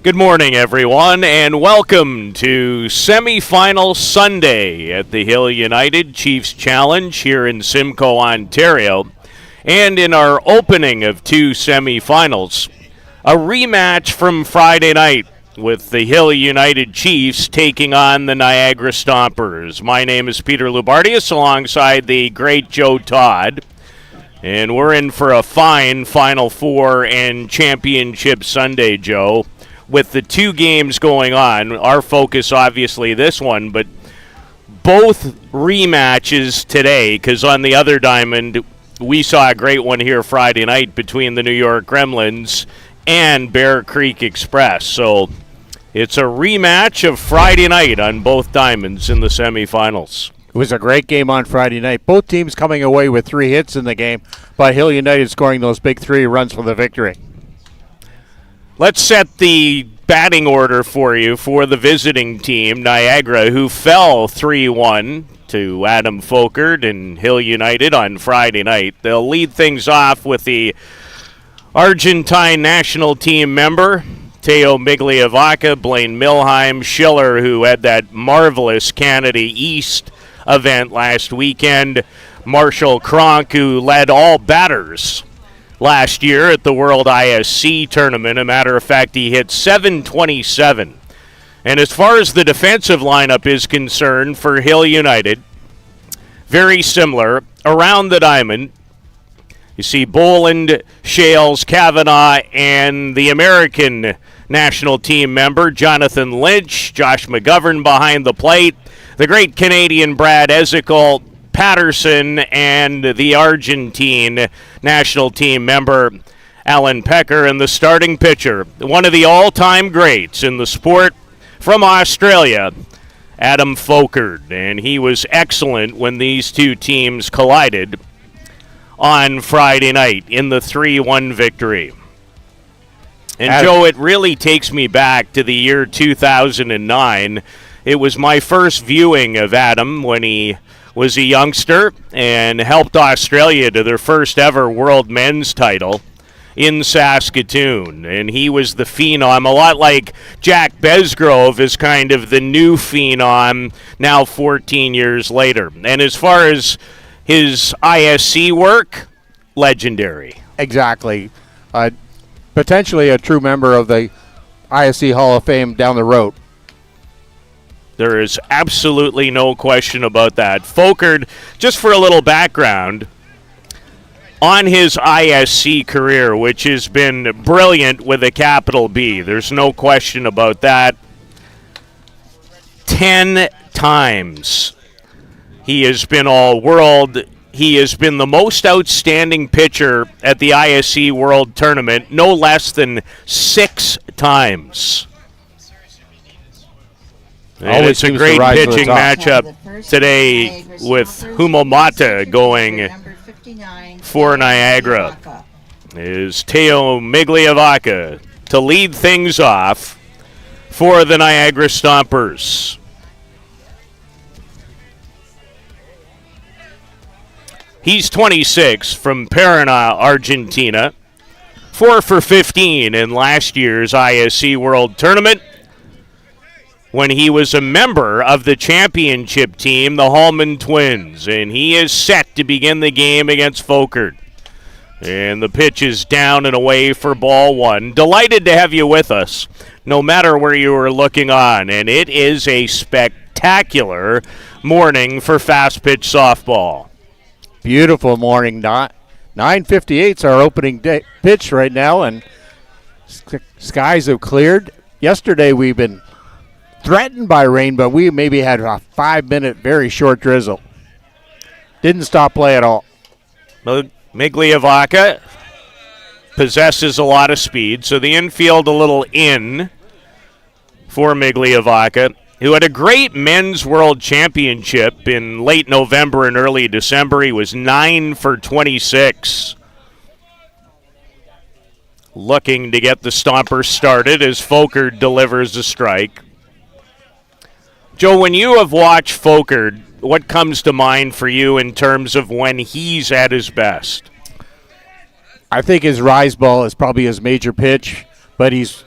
Good morning, everyone, and welcome to Semifinal Sunday at the Hill United Chiefs Challenge here in Simcoe, Ontario. And in our opening of two semifinals, a rematch from Friday night with the Hill United Chiefs taking on the Niagara Stompers. My name is Peter Lubardius alongside the great Joe Todd. And we're in for a fine Final Four and Championship Sunday, Joe. With the two games going on, our focus obviously this one, but both rematches today, because on the other diamond, we saw a great one here Friday night between the New York Gremlins and Bear Creek Express. So it's a rematch of Friday night on both diamonds in the semifinals. It was a great game on Friday night. Both teams coming away with 3 hits in the game, but Hill United scoring those big 3 runs for the victory. Let's set the batting order for you for the visiting team, Niagara, who fell 3-1 to Adam Folkert and Hill United on Friday night. They'll lead things off with the Argentine national team member, Teo Migliavaca, Blaine Milheim, Schiller, who had that marvelous Canada East event last weekend, Marshall Cronk, who led all batters last year at the World ISC tournament. A matter of fact, he hit .727. And as far as the defensive lineup is concerned for Hill United, very similar. Around the diamond, you see Boland, Shales, Kavanaugh, and the American national team member, Jonathan Lynch, Josh McGovern behind the plate, the great Canadian Brad Ezekiel, Patterson, and the Argentine national team member, Alan Pecker, and the starting pitcher, one of the all-time greats in the sport from Australia, Adam Folkert. And he was excellent when these two teams collided on Friday night in the 3-1 victory. And Joe, it really takes me back to the year 2009. It was my first viewing of Adam when he was a youngster and helped Australia to their first ever world men's title in Saskatoon. And he was the phenom, a lot like Jack Besgrove is kind of the new phenom now 14 years later. And as far as his ISC work, legendary. Exactly. Potentially a true member of the ISC Hall of Fame down the road. There is absolutely no question about that. Folkert, just for a little background, on his ISC career, which has been brilliant with a capital B, there's no question about that, 10 times he has been all-world. He has been the most outstanding pitcher at the ISC World Tournament, no less than 6 times. And it's a great pitching matchup today with Humomata going for Niagara. Is Teo Migliavaca to lead things off for the Niagara Stompers. He's 26 from Paraná, Argentina. 4 for 15 in last year's ISC World Tournament, when he was a member of the championship team, the Hallman Twins. And he is set to begin the game against Folkert. And the pitch is down and away for ball 1. Delighted to have you with us, no matter where you are looking on. And it is a spectacular morning for fast pitch softball. Beautiful morning. 9:58 is our opening day pitch right now, and skies have cleared. Yesterday we've been threatened by rain, but we maybe had a 5-minute very short drizzle. Didn't stop play at all. Migliavaca possesses a lot of speed, so the infield a little in for Migliavaca, who had a great men's world championship in late November and early December. He was 9 for 26. Looking to get the Stompers started as Folkert delivers a strike. Joe, when you have watched Folkert, what comes to mind for you in terms of when he's at his best? I think his rise ball is probably his major pitch, but he's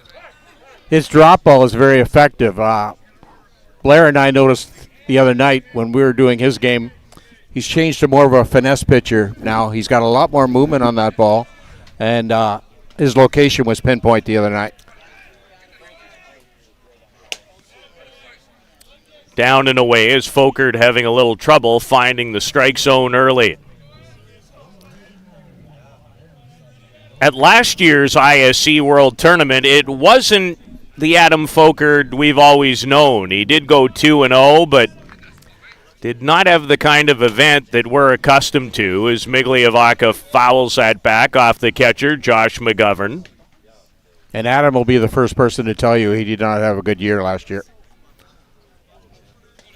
His drop ball is very effective. Blair and I noticed the other night when we were doing his game, he's changed to more of a finesse pitcher now. He's got a lot more movement on that ball, and his location was pinpoint the other night. Down and away is Folkert having a little trouble finding the strike zone early. At last year's ISC World Tournament, it wasn't the Adam Folkert we've always known. He did go 2-0, but did not have the kind of event that we're accustomed to as Migliavacca fouls that back off the catcher, Josh McGovern. And Adam will be the first person to tell you he did not have a good year last year.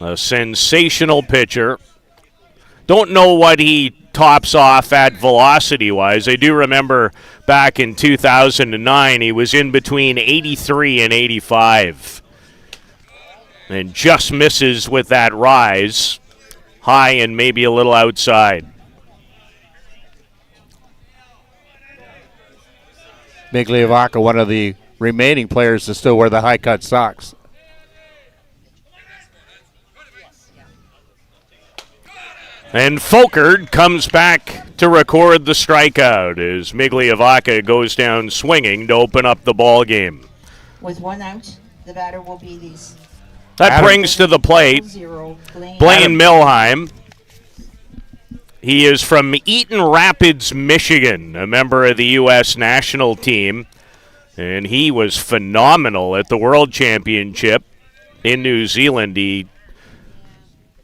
A sensational pitcher. Don't know what he tops off at velocity-wise. I do remember back in 2009, he was in between 83 and 85. And just misses with that rise, high and maybe a little outside. Migliavacca, one of the remaining players to still wear the high-cut socks. And Folkert comes back to record the strikeout as Migliavacca goes down swinging to open up the ball game. With 1 out, the batter will be these. That brings to the plate Blaine Milheim. He is from Eaton Rapids, Michigan, a member of the U.S. national team. And he was phenomenal at the World Championship in New Zealand. He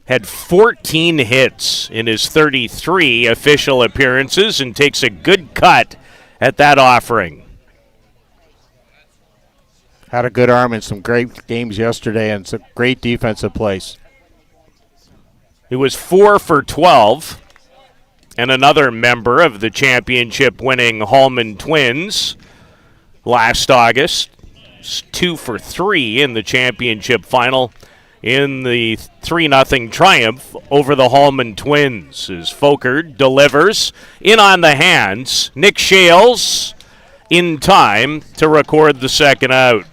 had 14 hits in his 33 official appearances and takes a good cut at that offering. Had a good arm in some great games yesterday and some great defensive plays. He was 4 for 12, and another member of the championship-winning Hallman Twins last August. 2 for 3 in the championship final in the 3-0 triumph over the Hallman Twins as Folkert delivers in on the hands. Nick Shales in time to record the second out.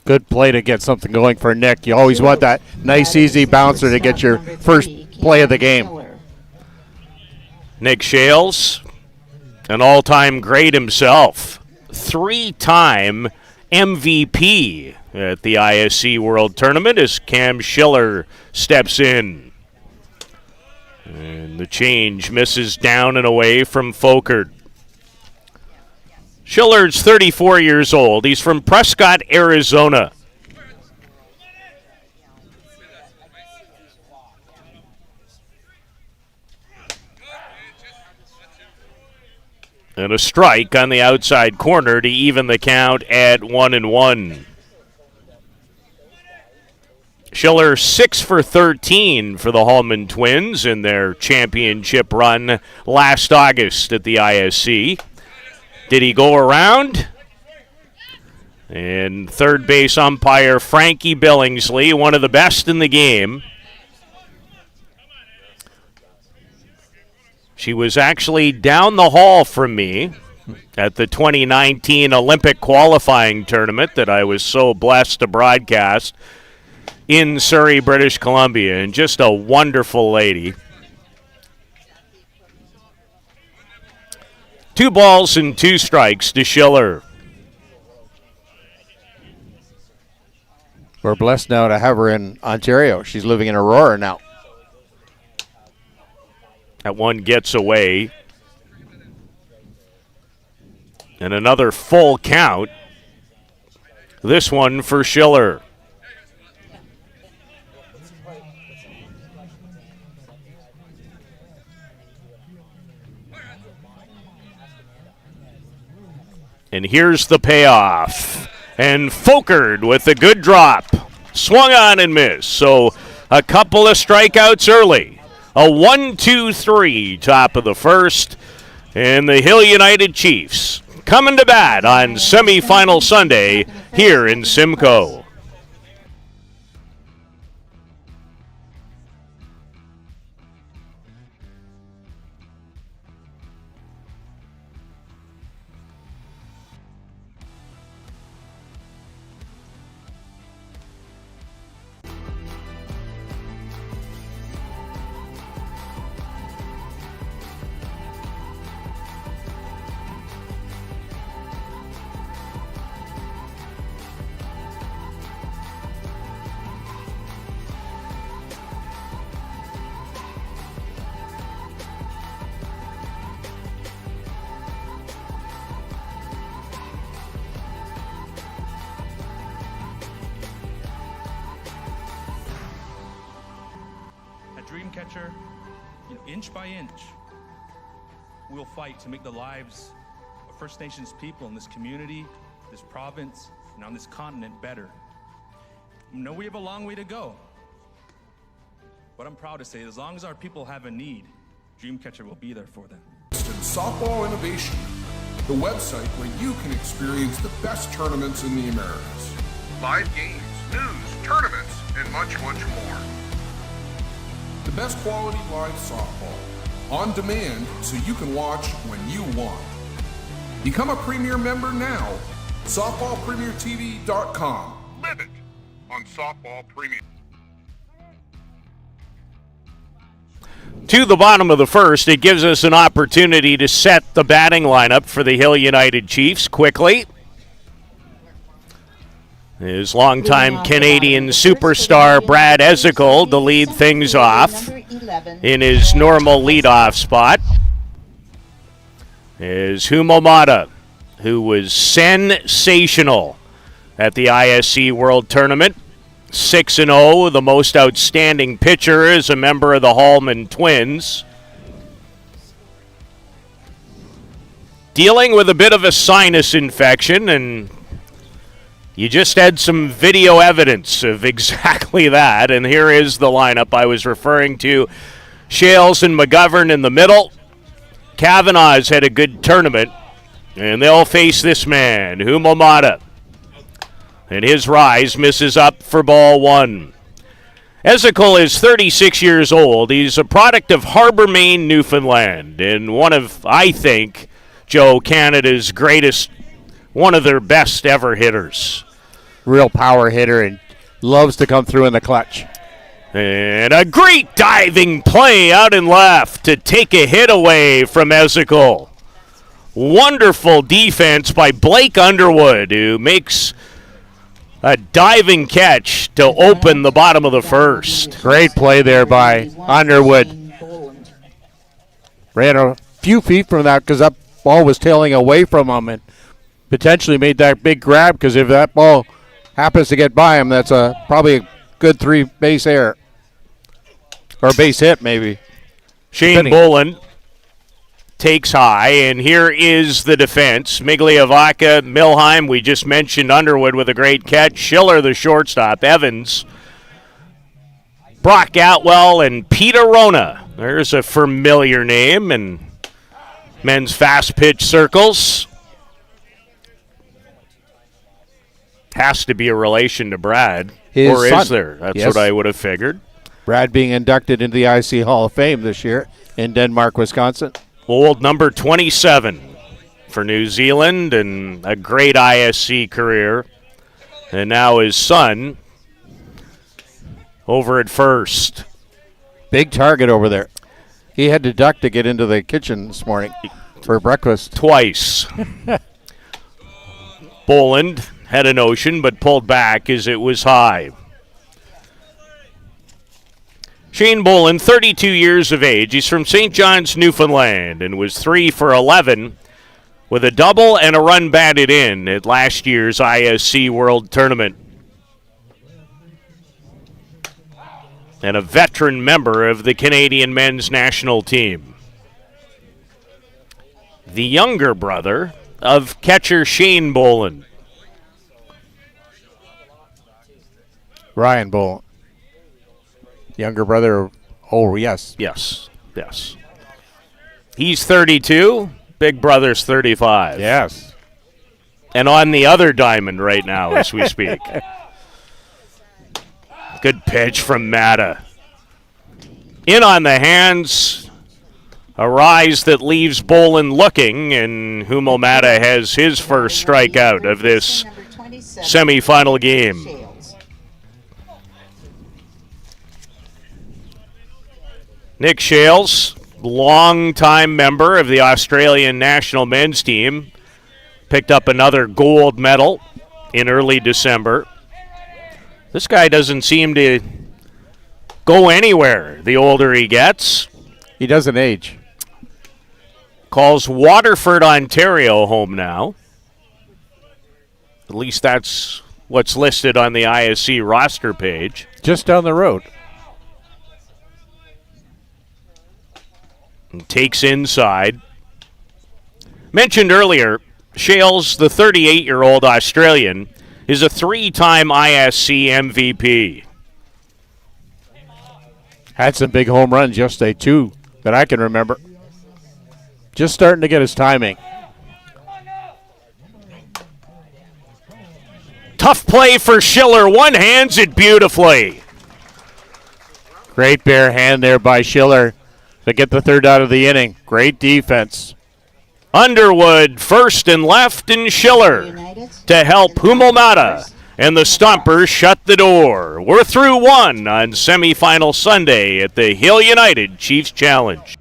Good play to get something going for Nick. You always want that nice, easy bouncer to get your first play of the game. Nick Shales, an all-time great himself. 3-time MVP at the ISC World Tournament as Cam Schiller steps in. And the change misses down and away from Folkert. Schiller's 34 years old. He's from Prescott, Arizona. And a strike on the outside corner to even the count at 1-1. Schiller 6 for 13 for the Hallman Twins in their championship run last August at the ISC. Did he go around? And third base umpire Frankie Billingsley, one of the best in the game. She was actually down the hall from me at the 2019 Olympic qualifying tournament that I was so blessed to broadcast in Surrey, British Columbia, and just a wonderful lady. 2 balls and 2 strikes to Schiller. We're blessed now to have her in Ontario. She's living in Aurora now. That one gets away. And another full count. This one for Schiller. And here's the payoff. And Folkert with a good drop. Swung on and missed. So a couple of strikeouts early. A 1-2-3 top of the first. And the Hill United Chiefs coming to bat on semifinal Sunday here in Simcoe. Dreamcatcher, inch by inch, we'll fight to make the lives of First Nations people in this community, this province, and on this continent better. I know we have a long way to go, but I'm proud to say as long as our people have a need, Dreamcatcher will be there for them. Softball Innovation, the website where you can experience the best tournaments in the Americas. Live games, news, tournaments, and much, much more. The best quality live softball, on demand so you can watch when you want. Become a Premier member now. SoftballPremierTV.com. Live it on Softball Premier. To the bottom of the first, it gives us an opportunity to set the batting lineup for the Hill United Chiefs quickly. His longtime Canadian superstar Brad Ezekiel to lead things off in his normal leadoff spot. Is Humomata, who was sensational at the ISC World Tournament. 6-0, the most outstanding pitcher is a member of the Hallman Twins. Dealing with a bit of a sinus infection, and you just had some video evidence of exactly that, and here is the lineup I was referring to. Shales and McGovern in the middle. Kavanaugh's had a good tournament, and they'll face this man, Humomata. And his rise misses up for ball one. Ezekiel is 36 years old. He's a product of Harbour, Maine, Newfoundland, and one of, I think, Joe, Canada's greatest, one of their best ever hitters. Real power hitter and loves to come through in the clutch. And a great diving play out and left to take a hit away from Ezekiel. Wonderful defense by Blake Underwood, who makes a diving catch to open the bottom of the first. Great play there by Underwood. Ran a few feet from that because that ball was tailing away from him and potentially made that big grab, because if that ball happens to get by him, that's probably a good base error. Or base hit, maybe. Shane Boland takes high, and here is the defense. Migliavaca, Milheim, we just mentioned Underwood with a great catch. Schiller, the shortstop. Evans, Brock Atwell, and Peter Rona. There's a familiar name in men's fast pitch circles. Has to be a relation to Brad. Or son. Is there? That's Yes. what I would have figured. Brad being inducted into the IC Hall of Fame this year in Denmark, Wisconsin. Old number 27 for New Zealand, and a great ISC career. And now his son over at first. Big target over there. He had to duck to get into the kitchen this morning for breakfast. Twice. Boland had a notion, but pulled back as it was high. Shane Boland, 32 years of age. He's from St. John's, Newfoundland, and was 3 for 11 with a double and a run batted in at last year's ISC World Tournament. And a veteran member of the Canadian men's national team. The younger brother of catcher Shane Boland. Ryan Boland. Younger brother. Oh, yes. Yes. He's 32. Big brother's 35. Yes. And on the other diamond right now as we speak. Good pitch from Matta. In on the hands. A rise that leaves Boland looking, and Humo Matta has his first strikeout of this semifinal game. Nick Shales, longtime member of the Australian national men's team, picked up another gold medal in early December. This guy doesn't seem to go anywhere the older he gets. He doesn't age. Calls Waterford, Ontario home now. At least that's what's listed on the ISC roster page. Just down the road. and takes inside. Mentioned earlier, Shales, the 38-year-old Australian, is a 3-time ISC MVP. Had some big home runs yesterday, too, that I can remember. Just starting to get his timing. Tough play for Schiller. One-hands it beautifully. Great bare hand there by Schiller to get the third out of the inning. Great defense. Underwood first and left, and Schiller to help Humalmata. And the Stompers shut the door. We're through one on semifinal Sunday at the Hill United Chiefs Challenge.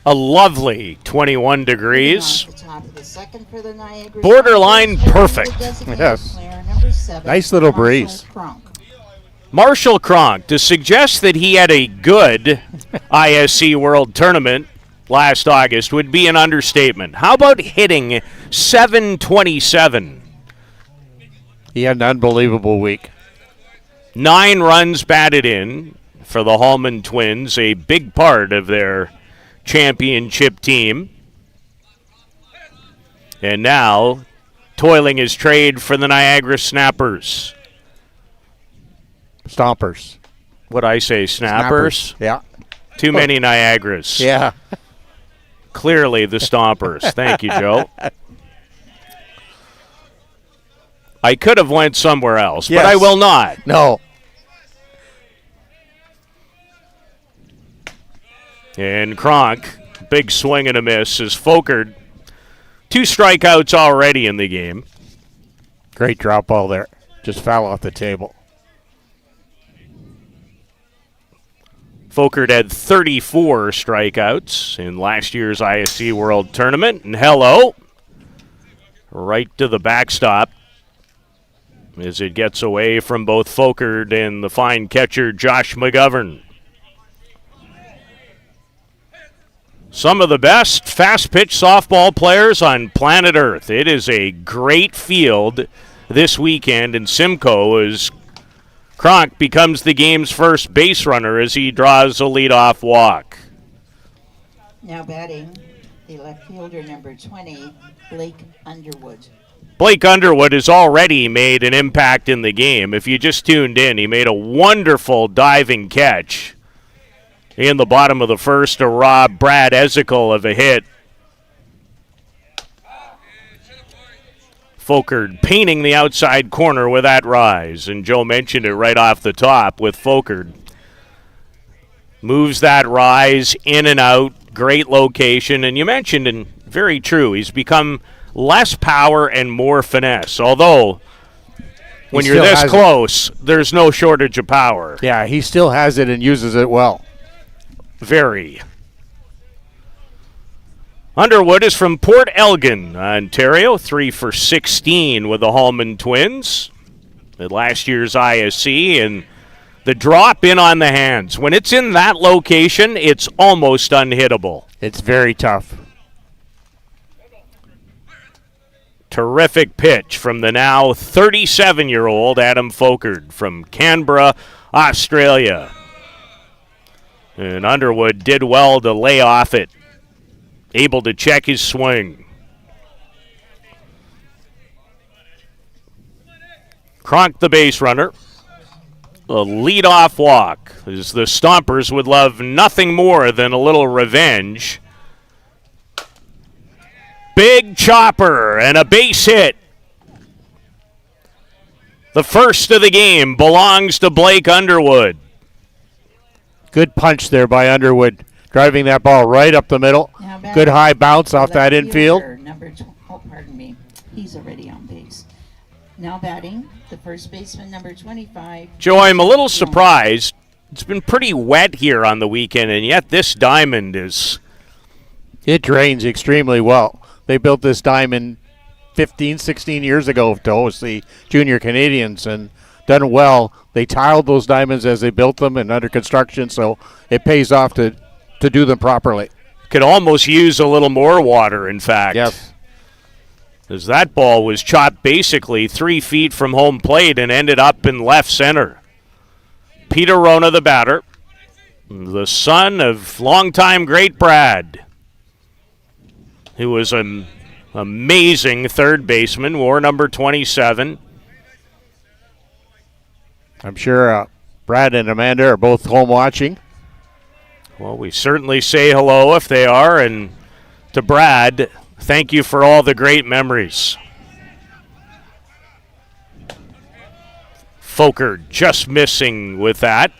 A lovely 21 degrees. Borderline perfect. Yes. Nice little breeze. Marshall Cronk, to suggest that he had a good ISC World Tournament last August would be an understatement. How about hitting .727? He had an unbelievable week. 9 runs batted in for the Hallman Twins, a big part of their championship team. And now, toiling his trade for the Niagara Snappers. Stompers. What'd I say, Snappers? Yeah. Too many Niagaras. Yeah. Clearly the Stompers. Thank you, Joe. I could have went somewhere else, Yes. but I will not. No. And Cronk, big swing and a miss, is Folkert. 2 strikeouts already in the game. Great drop ball there. Just foul off the table. Folkert had 34 strikeouts in last year's ISC World Tournament. And hello, right to the backstop as it gets away from both Folkert and the fine catcher Josh McGovern. Some of the best fast-pitch softball players on planet Earth. It is a great field this weekend, and Simcoe as Cronk becomes the game's first base runner as he draws a leadoff walk. Now batting, the left fielder, number 20, Blake Underwood. Blake Underwood has already made an impact in the game. If you just tuned in, he made a wonderful diving catch in the bottom of the first to rob Brad Ezekiel of a hit. Folkert painting the outside corner with that rise, and Joe mentioned it right off the top with Folkert. Moves that rise in and out, great location, and you mentioned, and very true, he's become less power and more finesse, although when you're this close, there's no shortage of power. Yeah, he still has it and uses it well. Very. Underwood is from Port Elgin, Ontario, 3 for 16 with the Hallman Twins at last year's ISC, and the drop in on the hands. When it's in that location, it's almost unhittable. It's very tough. Terrific pitch from the now 37-year-old Adam Folkert from Canberra, Australia. And Underwood did well to lay off it able to check his swing. Cronk, the base runner. A leadoff walk, as the Stompers would love nothing more than a little revenge. Big chopper and a base hit. The first of the game belongs to Blake Underwood. Good punch there by Underwood, driving that ball right up the middle. Good high bounce off that infield. Pardon me. He's already on base. Now batting, the first baseman, number 25. Joe, I'm a little surprised. It's been pretty wet here on the weekend, and yet this diamond is... It drains extremely well. They built this diamond 15, 16 years ago to host the Junior Canadians and done well. They tiled those diamonds as they built them and under construction, so it pays off to do them properly. Could almost use a little more water, in fact. Yes. As that ball was chopped basically 3 feet from home plate and ended up in left center. Peter Rona, the batter, the son of longtime great Brad, who was an amazing third baseman, wore number 27. I'm sure Brad and Amanda are both home watching. Well, we certainly say hello if they are, and to Brad, thank you for all the great memories. Foker just missing with that.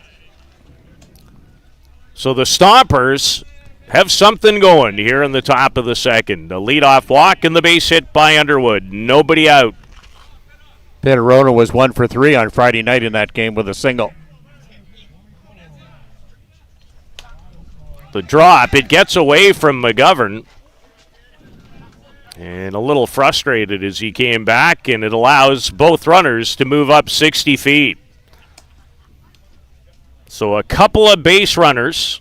So the Stompers have something going here in the top of the second. A leadoff walk and the base hit by Underwood. Nobody out. Peter Rona was 1 for 3 on Friday night in that game with a single. The drop, it gets away from McGovern. And a little frustrated as he came back, and it allows both runners to move up 60 feet. So a couple of base runners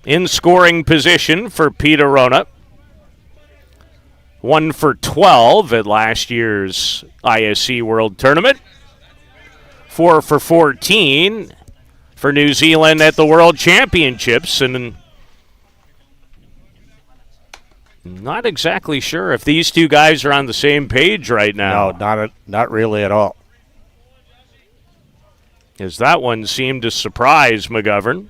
in scoring position for Peter Rona. 1 for 12 at last year's ISC World Tournament. 4 for 14 for New Zealand at the World Championships. And not exactly sure if these two guys are on the same page right now. No, not really at all. As that one seemed to surprise McGovern.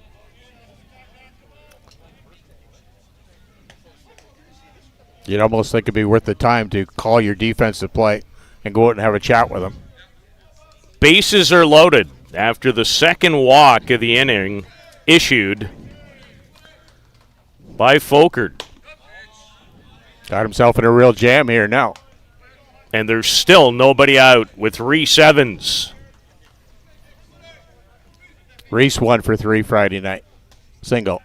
You'd almost think it'd be worth the time to call your defensive play and go out and have a chat with them. Bases are loaded after the second walk of the inning issued by Folkert. Got himself in a real jam here now. And there's still nobody out with Reese Evans. Reese 1 for 3 Friday night. Single.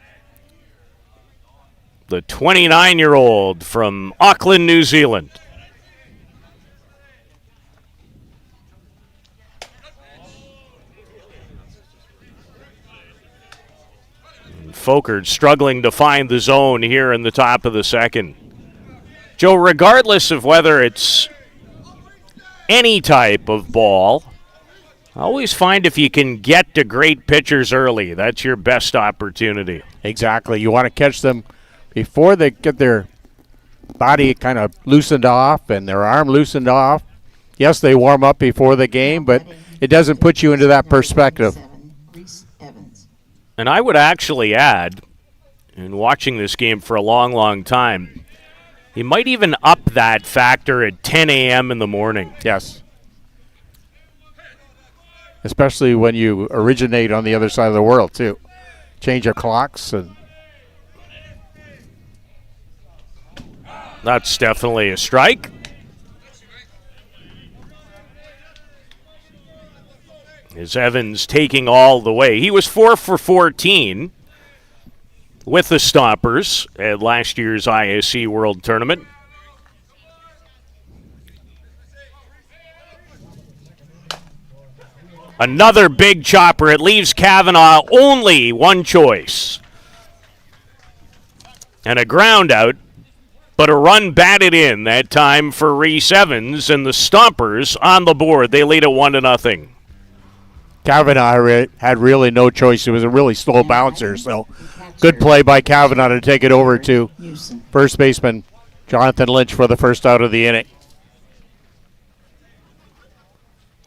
The 29-year-old from Auckland, New Zealand. Folkert struggling to find the zone here in the top of the second. Joe, regardless of whether it's any type of ball, I always find if you can get to great pitchers early, that's your best opportunity. Exactly. You want to catch them before they get their body kind of loosened off and their arm loosened off. Yes, they warm up before the game, but it doesn't put you into that perspective. And I would actually add, in watching this game for a long, long time, you might even up that factor at 10 a.m. in the morning. Yes. Especially when you originate on the other side of the world, too. Change your clocks. And that's definitely a strike. Is Evans taking all the way. He was 4 for 14 with the Stompers at last year's ISC World Tournament. Another big chopper. It leaves Kavanaugh only one choice. And a ground out, but a run batted in that time for Reese Evans, and the Stompers on the board. They lead at 1-0. Kavanaugh had really no choice. It was a really slow bouncer, so good play by Kavanaugh to take it over to first baseman Jonathan Lynch for the first out of the inning.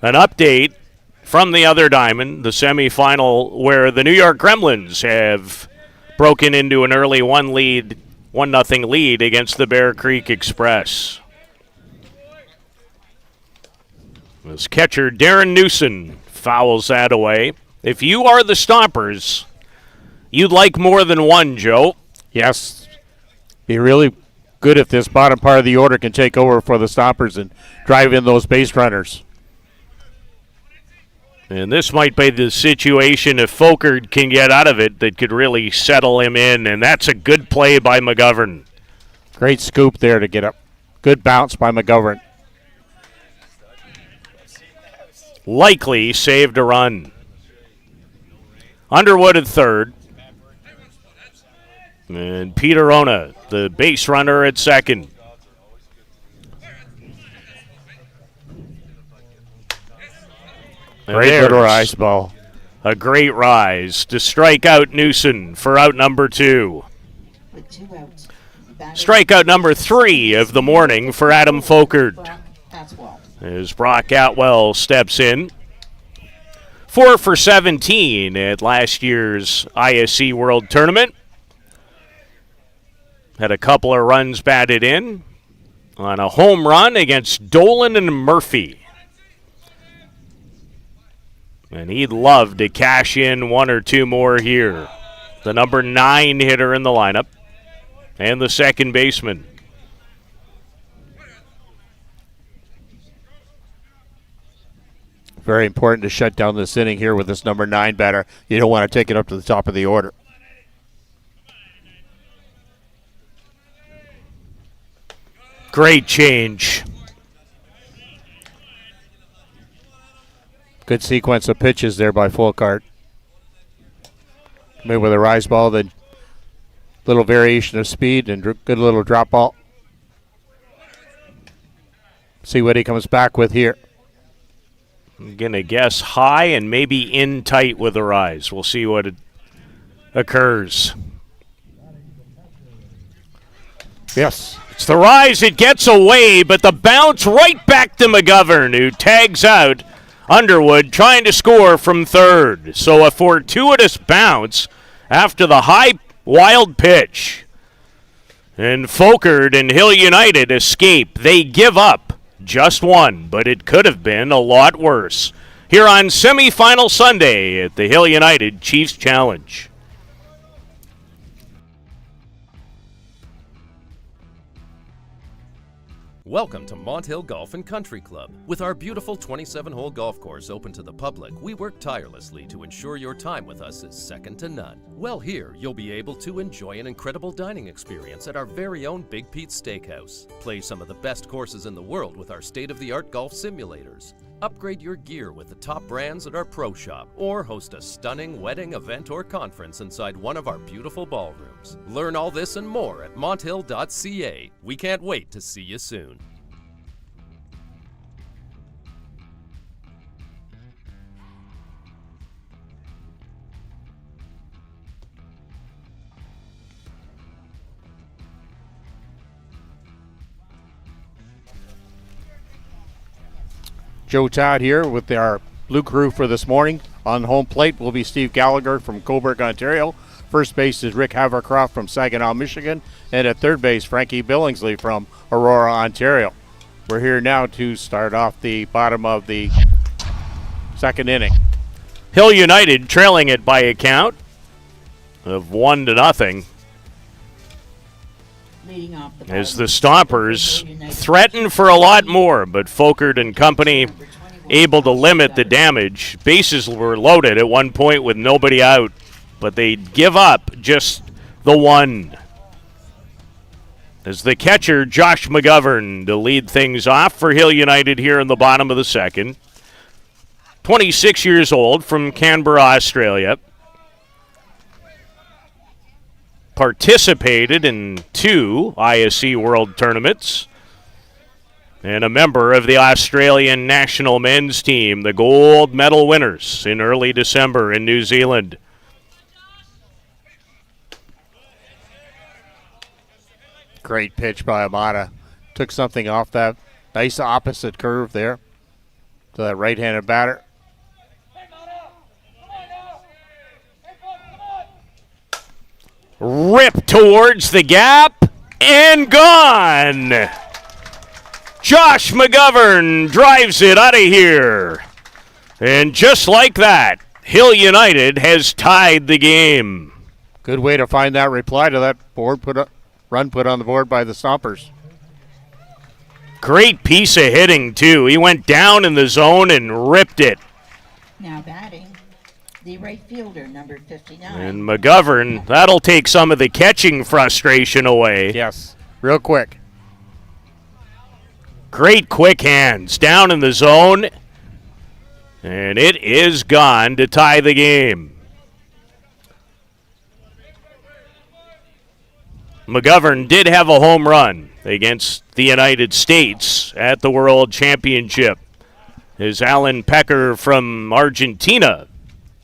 An update from the other diamond, the semifinal, where the New York Gremlins have broken into an early 1-0 lead against the Bear Creek Express. This catcher, Darren Newson, fouls that away. If you are the Stompers, you'd like more than one, Joe. Yes. Be really good if this bottom part of the order can take over for the Stompers and drive in those base runners. And this might be the situation, if Folkert can get out of it, that could really settle him in. And that's a good play by McGovern. Great scoop there to get up. Good bounce by McGovern. Likely saved a run. Underwood at third. And Peter Ona, the base runner, at second. Great little rise ball. A great rise to strike out Newson for out number 2. With 2 outs. Strikeout number 3 of the morning for Adam Folkert. Atwell. As Brock Atwell steps in. 4 for 17 at last year's ISC World Tournament. Had a couple of runs batted in on a home run against Dolan and Murphy. And he'd love to cash in 1 or 2 more here. The number 9 hitter in the lineup and the second baseman. Very important to shut down this inning here with this number 9 batter. You don't want to take it up to the top of the order. Great change. Good sequence of pitches there by Folkert. Come in with a rise ball, then little variation of speed and good little drop ball. See what he comes back with here. I'm going to guess high and maybe in tight with the rise. We'll see what occurs. Yes. It's the rise. It gets away, but the bounce right back to McGovern, who tags out Underwood trying to score from third. So a fortuitous bounce after the high, wild pitch. And Folkert and Hill United escape. They give up just 1, but it could have been a lot worse. Here on semifinal Sunday at the Hill United Chiefs Challenge. Welcome to Mont Hill Golf and Country Club. With our beautiful 27-hole golf course open to the public, we work tirelessly to ensure your time with us is second to none. Well, here you'll be able to enjoy an incredible dining experience at our very own Big Pete's Steakhouse. Play some of the best courses in the world with our state-of-the-art golf simulators. Upgrade your gear with the top brands at our pro shop, or host a stunning wedding, event, or conference inside one of our beautiful ballrooms. Learn all this and more at monthill.ca. We can't wait to see you soon. Joe Todd here with our blue crew for this morning. On home plate will be Steve Gallagher from Cobourg, Ontario. First base is Rick Havercroft from Saginaw, Michigan. And at third base, Frankie Billingsley from Aurora, Ontario. We're here now to start off the bottom of the second inning. Hill United trailing it by a count of 1-0. Leading off the As the Stompers threaten for a lot more, but Folkert and company able to limit the damage. Bases were loaded at one point with nobody out, but they give up just the 1. As the catcher, Josh McGovern, to lead things off for Hill United here in the bottom of the second. 26 years old from Canberra, Australia. Participated in 2 ISC World Tournaments and a member of the Australian national men's team, the gold medal winners in early December in New Zealand. Great pitch by Amata. Took something off that nice opposite curve there to that right-handed batter. Rip towards the gap and gone. Josh McGovern drives it out of here. And just like that, Hill United has tied the game. Good way to find that reply to that run put on the board by the Stompers. Great piece of hitting, too. He went down in the zone and ripped it. Now batting, the right fielder, number 59. And McGovern, that'll take some of the catching frustration away. Yes, real quick. Great quick hands down in the zone. And it is gone to tie the game. McGovern did have a home run against the United States at the World Championship as Alan Pecker from Argentina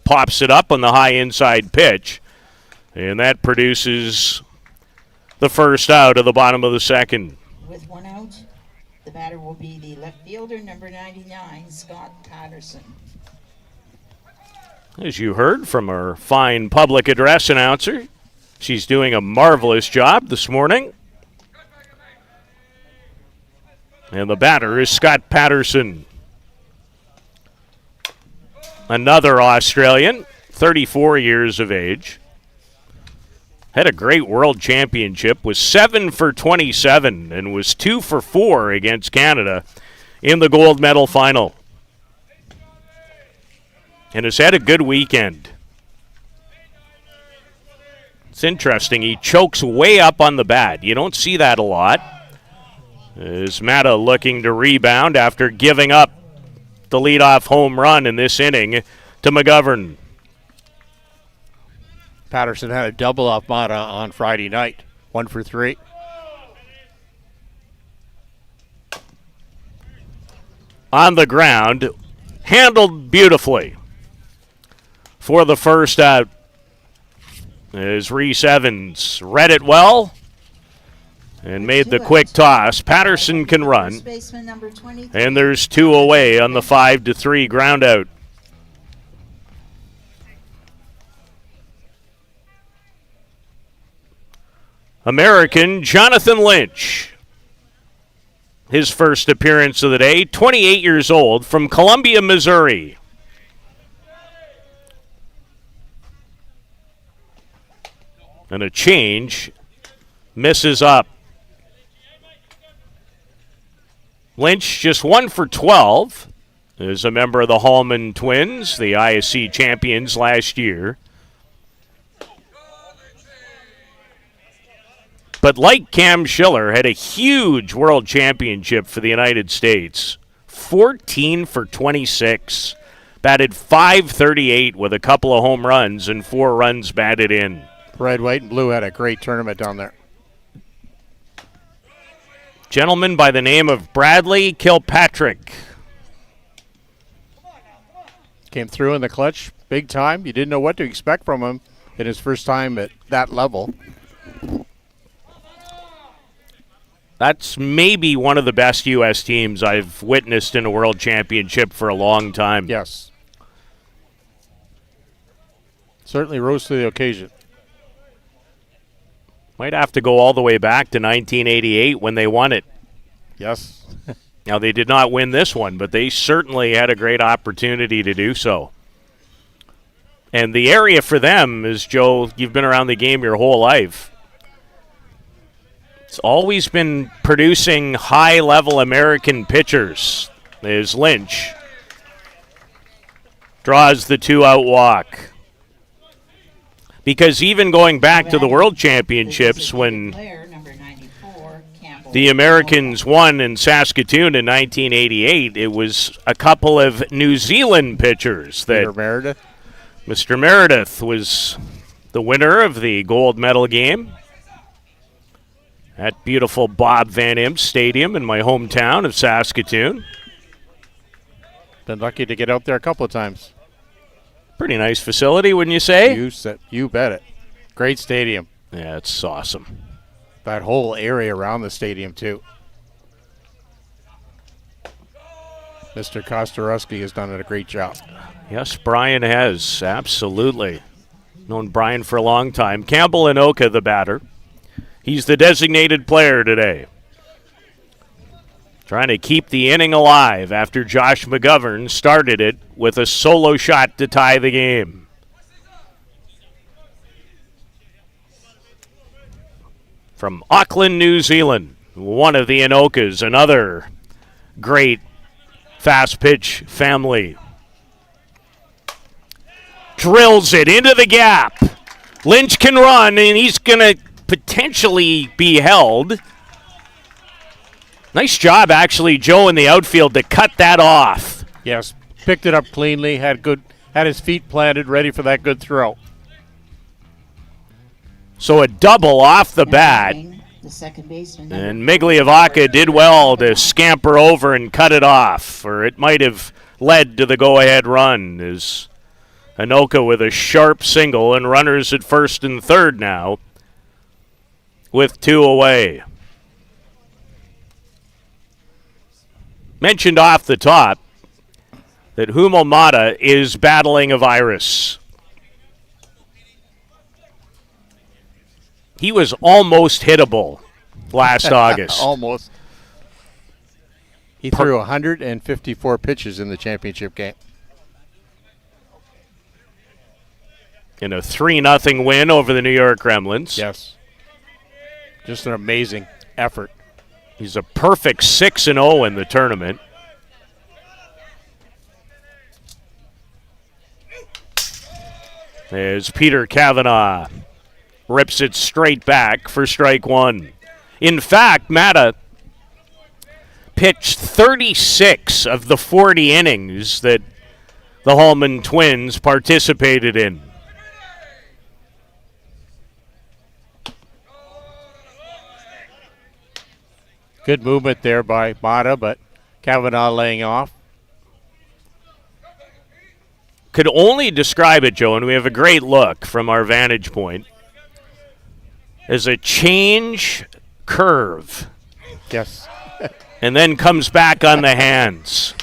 pops it up on the high inside pitch, and that produces the first out of the bottom of the second. With one out, the batter will be the left fielder, number 99, Scott Patterson. As you heard from our fine public address announcer, she's doing a marvelous job this morning. And the batter is Scott Patterson. Another Australian, 34 years of age. Had a great world championship, was 7 for 27 and was 2 for 4 against Canada in the gold medal final. And has had a good weekend. It's interesting, he chokes way up on the bat. You don't see that a lot. Is Mata looking to rebound after giving up the leadoff home run in this inning to McGovern. Patterson had a double off Mata on Friday night, 1 for 3. On the ground, handled beautifully for the first out. As Reese Evans read it well and made the quick toss. Patterson can run, and there's 2 away on the 5-3 ground out. American Jonathan Lynch, his first appearance of the day, 28 years old, from Columbia, Missouri. And a change, misses up. Lynch just 1 for 12, is a member of the Hallman Twins, the ISC champions last year. But like Cam Schiller, had a huge world championship for the United States. 14 for 26. Batted .538 with a couple of home runs and 4 runs batted in. Red, white, and blue had a great tournament down there. Gentleman by the name of Bradley Kilpatrick. Came through in the clutch big time. You didn't know what to expect from him in his first time at that level. That's maybe one of the best U.S. teams I've witnessed in a world championship for a long time. Yes. Certainly rose to the occasion. Might have to go all the way back to 1988 when they won it. Yes. Now, they did not win this one, but they certainly had a great opportunity to do so. And the area for them is, Joe, you've been around the game your whole life. It's always been producing high-level American pitchers. As Lynch draws the 2-out walk. Because even going back to the World Championships when the Americans won in Saskatoon in 1988, it was a couple of New Zealand pitchers that Mr. Meredith was the winner of the gold medal game. at beautiful Bob Van Impe Stadium in my hometown of Saskatoon. Been lucky to get out there a couple of times. Pretty nice facility, wouldn't you say? You bet it. Great stadium. Yeah, it's awesome. That whole area around the stadium, too. Mr. Kostaruski has done a great job. Yes, Brian has. Absolutely. Known Brian for a long time. Campbell Inoka, the batter. He's the designated player today. Trying to keep the inning alive after Josh McGovern started it with a solo shot to tie the game. From Auckland, New Zealand, one of the Inokas, another great fast pitch family. Drills it into the gap. Lynch can run, and he's going to potentially be held. Nice job, actually, Joe, in the outfield to cut that off. Yes, picked it up cleanly, had his feet planted, ready for that good throw. So a double off the bat. The second baseman. And Migliavacca did well to scamper over and cut it off, or it might have led to the go-ahead run. As Inoka with a sharp single and runners at first and third now with 2 away. Mentioned off the top that Humomata is battling a virus. He was almost hittable last August. Almost. He threw 154 pitches in the championship game. In a 3-0 win over the New York Gremlins. Yes. Just an amazing effort. He's a perfect 6-0 in the tournament. As Peter Cavanaugh rips it straight back for strike one. In fact, Mata pitched 36 of the 40 innings that the Hallman twins participated in. Good movement there by Mata, but Cavanaugh laying off. Could only describe it, Joe, and we have a great look from our vantage point, as a change curve. Yes. And then comes back on the hands.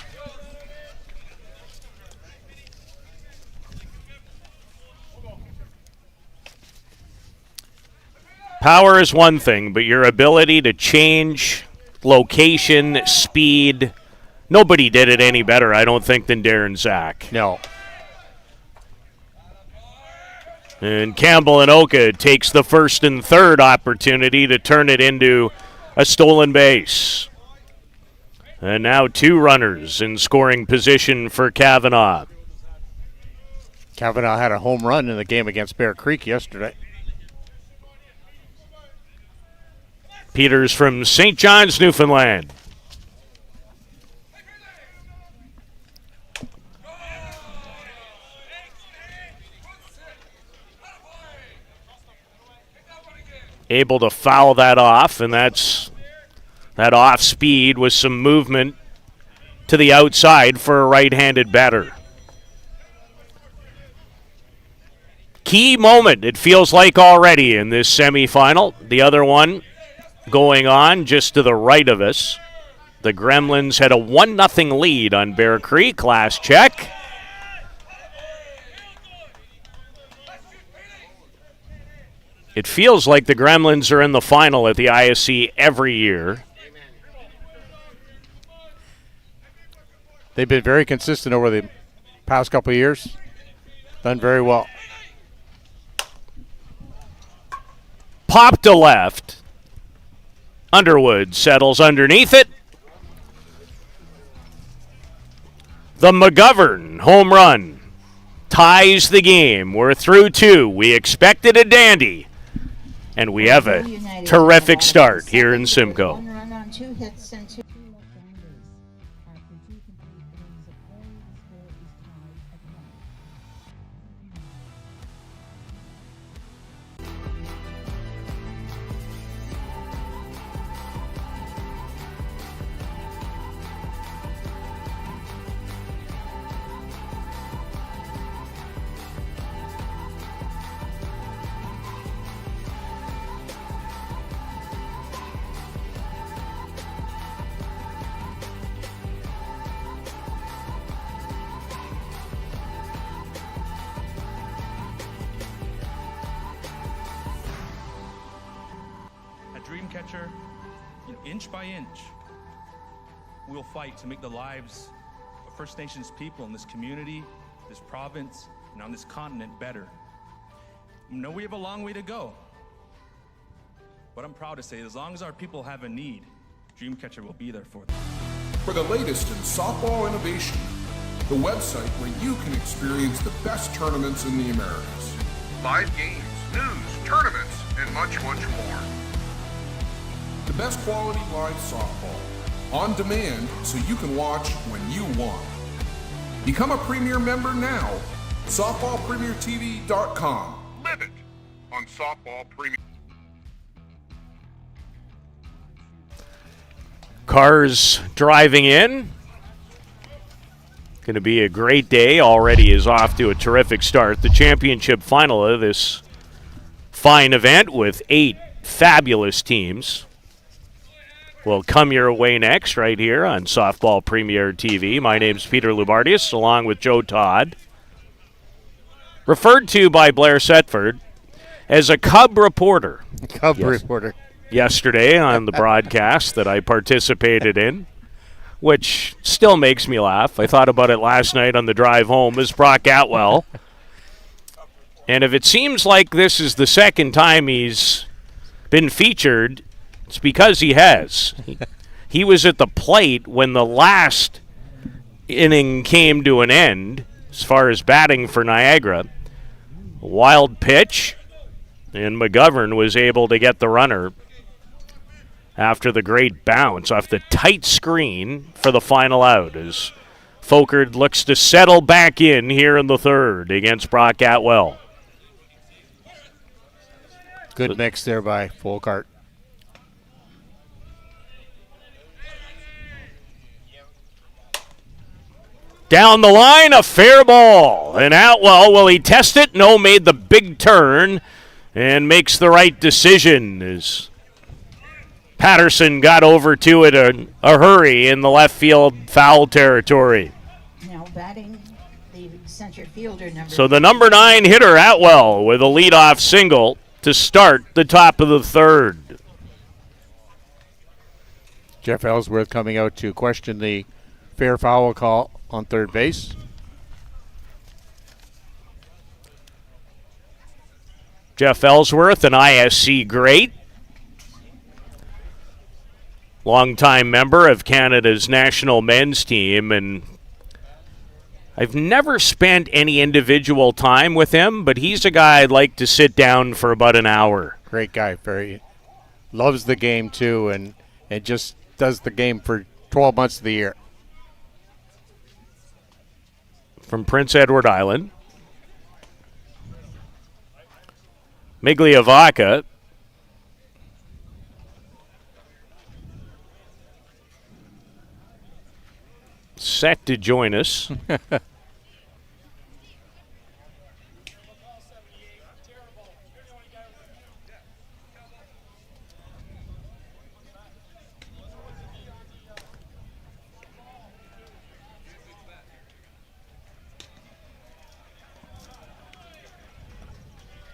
Power is one thing, but your ability to change location, speed, nobody did it any better, I don't think, than Darren Zach. No. And Campbell Inoka takes the first and third opportunity to turn it into a stolen base. And now 2 runners in scoring position for Cavanaugh. Cavanaugh had a home run in the game against Bear Creek yesterday. Peters from St. John's, Newfoundland. Able to foul that off, and that's that off speed with some movement to the outside for a right-handed batter. Key moment, it feels like, already in this semifinal. The other one going on just to the right of us. The Gremlins had a 1-0 lead on Bear Creek last check. It feels like the Gremlins are in the final at the ISC every year. They've been very consistent over the past couple of years. Done very well. Pop to left. Underwood settles underneath it. The McGovern home run ties the game. We're through 2. We expected a dandy. And we have a terrific start here in Simcoe. 1 run on 2 hits and 2. catcher, inch by inch, we'll fight to make the lives of First Nations people in this community, this province, and on this continent better. I know we have a long way to go, but I'm proud to say as long as our people have a need, Dreamcatcher will be there for them. For the latest in softball innovation, the website where you can experience the best tournaments in the Americas. Live games, news, tournaments, and much, much more. The best quality live softball, on demand so you can watch when you want. Become a Premier member now. SoftballPremierTV.com. Live it on Softball Premier. Cars driving in. Going to be a great day. Already is off to a terrific start. The championship final of this fine event with 8 fabulous teams will come your way next right here on Softball Premier TV. My name's Peter Lubardius, along with Joe Todd. Referred to by Blair Setford as a Cub reporter. Reporter. Yesterday on the broadcast that I participated in, which still makes me laugh. I thought about it last night on the drive home as Brock Atwell. And if it seems like this is the second time he's been featured, it's because he has. He was at the plate when the last inning came to an end as far as batting for Niagara. A wild pitch, and McGovern was able to get the runner after the great bounce off the tight screen for the final out as Folkert looks to settle back in here in the third against Brock Atwell. Good mix there by Folkert. Down the line, a fair ball. And Atwell, will he test it? No, made the big turn and makes the right decision as Patterson got over to it in a hurry in the left field foul territory. Now batting the center fielder number. So the number 9 hitter, Atwell, with a leadoff single to start the top of the third. Jeff Ellsworth coming out to question the fair foul call on third base. Jeff Ellsworth, an ISC great. Longtime member of Canada's national men's team, and I've never spent any individual time with him, but he's a guy I'd like to sit down for about an hour. Great guy. Very loves the game too, and just does the game for 12 months of the year. From Prince Edward Island. Migliavaca. Set to join us.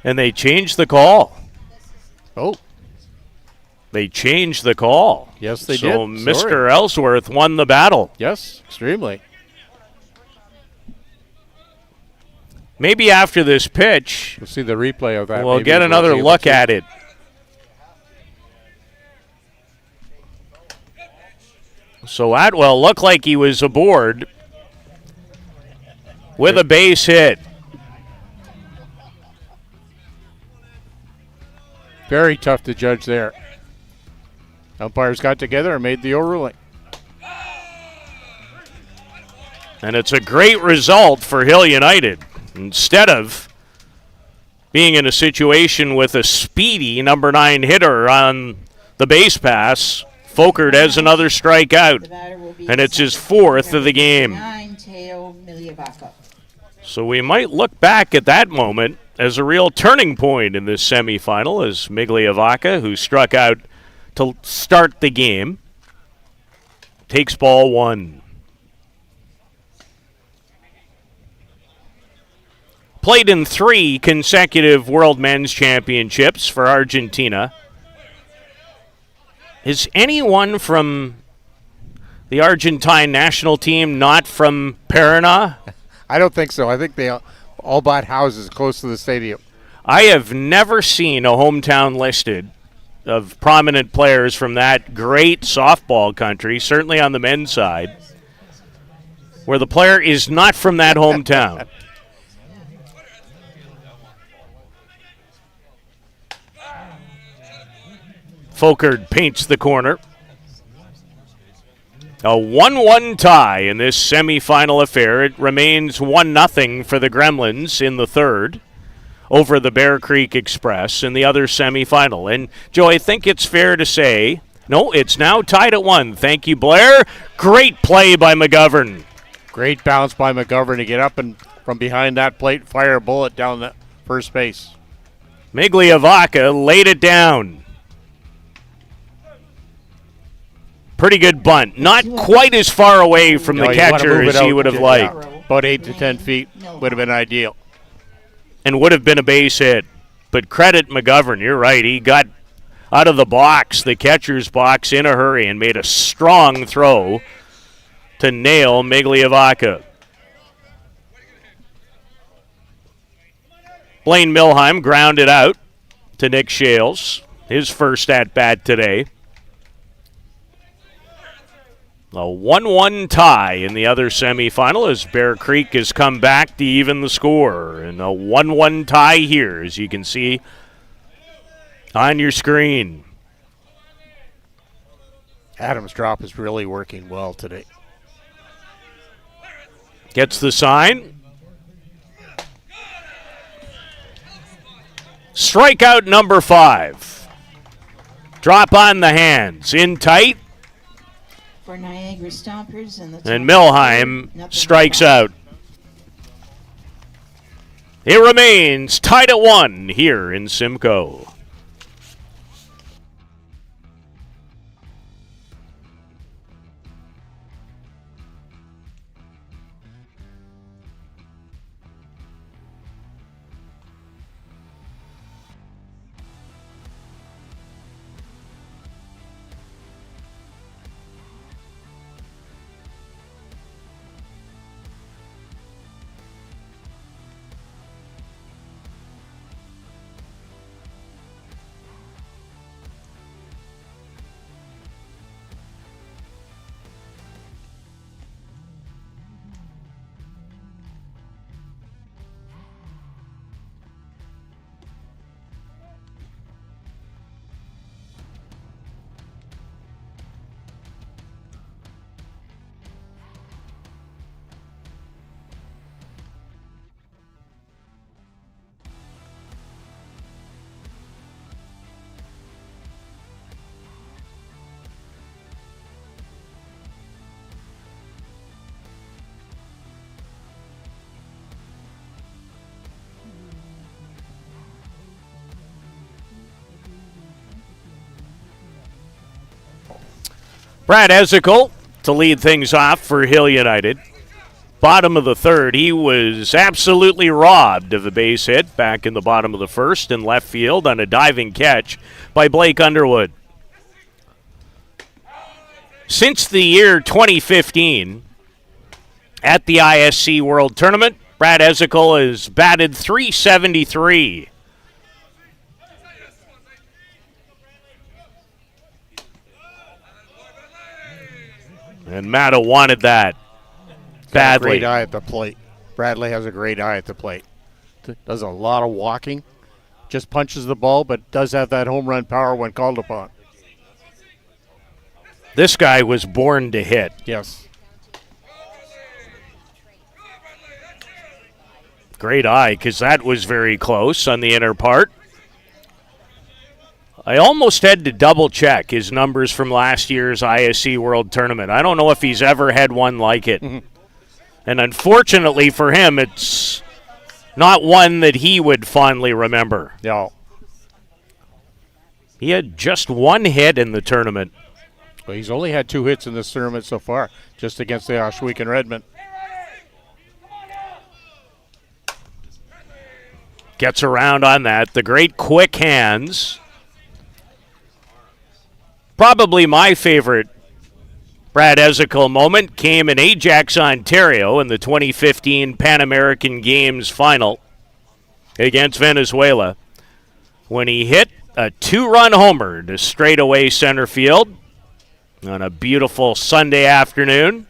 And they changed the call. Oh. They changed the call. Yes, they so did. So Mr. Ellsworth won the battle. Yes, extremely. Maybe after this pitch, we'll see the replay of that. We'll get another look at it. So Atwell looked like he was aboard with a base hit. Very tough to judge there. Umpires got together and made the ruling. And it's a great result for Hill United. Instead of being in a situation with a speedy number 9 hitter on the base pass, Folkert has another strikeout. And it's his 4th of the game. So we might look back at that moment as a real turning point in this semifinal as Migliavaca, who struck out to start the game, takes ball 1. Played in 3 consecutive World Men's Championships for Argentina. Is anyone from the Argentine national team not from Paraná? I don't think so. I think they all bought houses close to the stadium. I have never seen a hometown listed of prominent players from that great softball country, certainly on the men's side, where the player is not from that hometown. Folkert paints the corner. A 1-1 tie in this semifinal affair. It remains 1-0 for the Gremlins in the third over the Bear Creek Express in the other semifinal. And, Joe, I think it's fair to say, no, it's now tied at 1. Thank you, Blair. Great play by McGovern. Great bounce by McGovern to get up and from behind that plate, fire a bullet down the first base. Migliavaca laid it down. Pretty good bunt. Not quite as far away from the catcher as he would have liked. Yeah, about 8 to 10 feet would have been ideal. And would have been a base hit. But credit McGovern, you're right. He got out of the box, the catcher's box, in a hurry and made a strong throw to nail Migliavaca. Blaine Milheim grounded out to Nick Shales, his first at-bat today. A 1-1 tie in the other semifinal as Bear Creek has come back to even the score. And a 1-1 tie here, as you can see on your screen. Adams' drop is really working well today. Gets the sign. Strikeout number 5. Drop on the hands. In tight. For Niagara Stompers and And Milheim strikes out. It remains tied at 1 here in Simcoe. Brad Ezekiel to lead things off for Hill United. Bottom of the third, he was absolutely robbed of a base hit back in the bottom of the first in left field on a diving catch by Blake Underwood. Since the year 2015, at the ISC World Tournament, Brad Ezekiel has batted .373. And Matta wanted that badly. Great eye at the plate. Bradley has a great eye at the plate. Does a lot of walking. Just punches the ball, but does have that home run power when called upon. This guy was born to hit. Yes. Great eye, because that was very close on the inner part. I almost had to double-check his numbers from last year's ISC World Tournament. I don't know if he's ever had one like it. Mm-hmm. And unfortunately for him, it's not one that he would fondly remember. No. He had just one hit in the tournament. Well, he's only had 2 hits in this tournament so far, just against the Oswegan Redmen. Gets around on that. The great quick hands Probably my favorite Brad Ezekiel moment came in Ajax, Ontario in the 2015 Pan American Games final against Venezuela when he hit a 2-run homer to straightaway center field on a beautiful Sunday afternoon.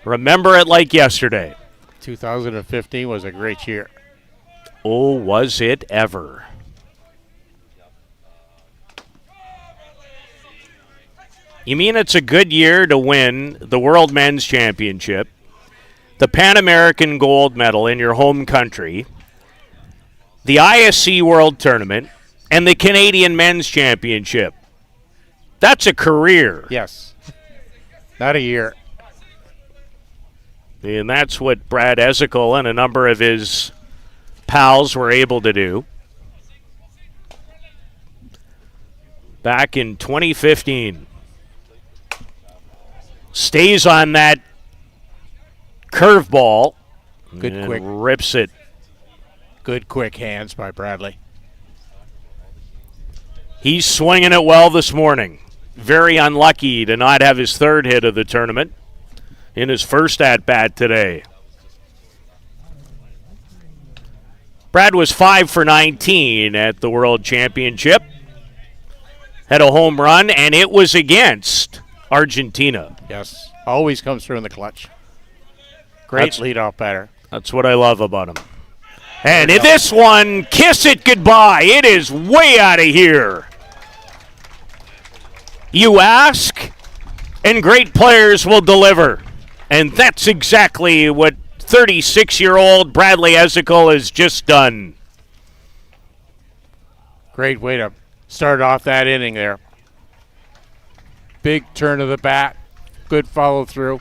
Remember it like yesterday. 2015 was a great year. Oh, was it ever. You mean it's a good year to win the World Men's Championship, the Pan American Gold Medal in your home country, the ISC World Tournament, and the Canadian Men's Championship. That's a career. Yes. Not a year. And that's what Brad Ezekiel and a number of his pals were able to do back in 2015. Stays on that curveball. Good and quick. Rips it. Good quick hands by Bradley. He's swinging it well this morning. Very unlucky to not have his third hit of the tournament in his first at-bat today. Brad was 5 for 19 at the World Championship. Had a home run, and it was against Argentina. Yes. Always comes through in the clutch. Great leadoff batter. That's what I love about him. And in this one, kiss it goodbye. It is way out of here. You ask, and great players will deliver. And that's exactly what 36-year-old Bradley Ezekiel has just done. Great way to start off that inning there. Big turn of the bat. Good follow through.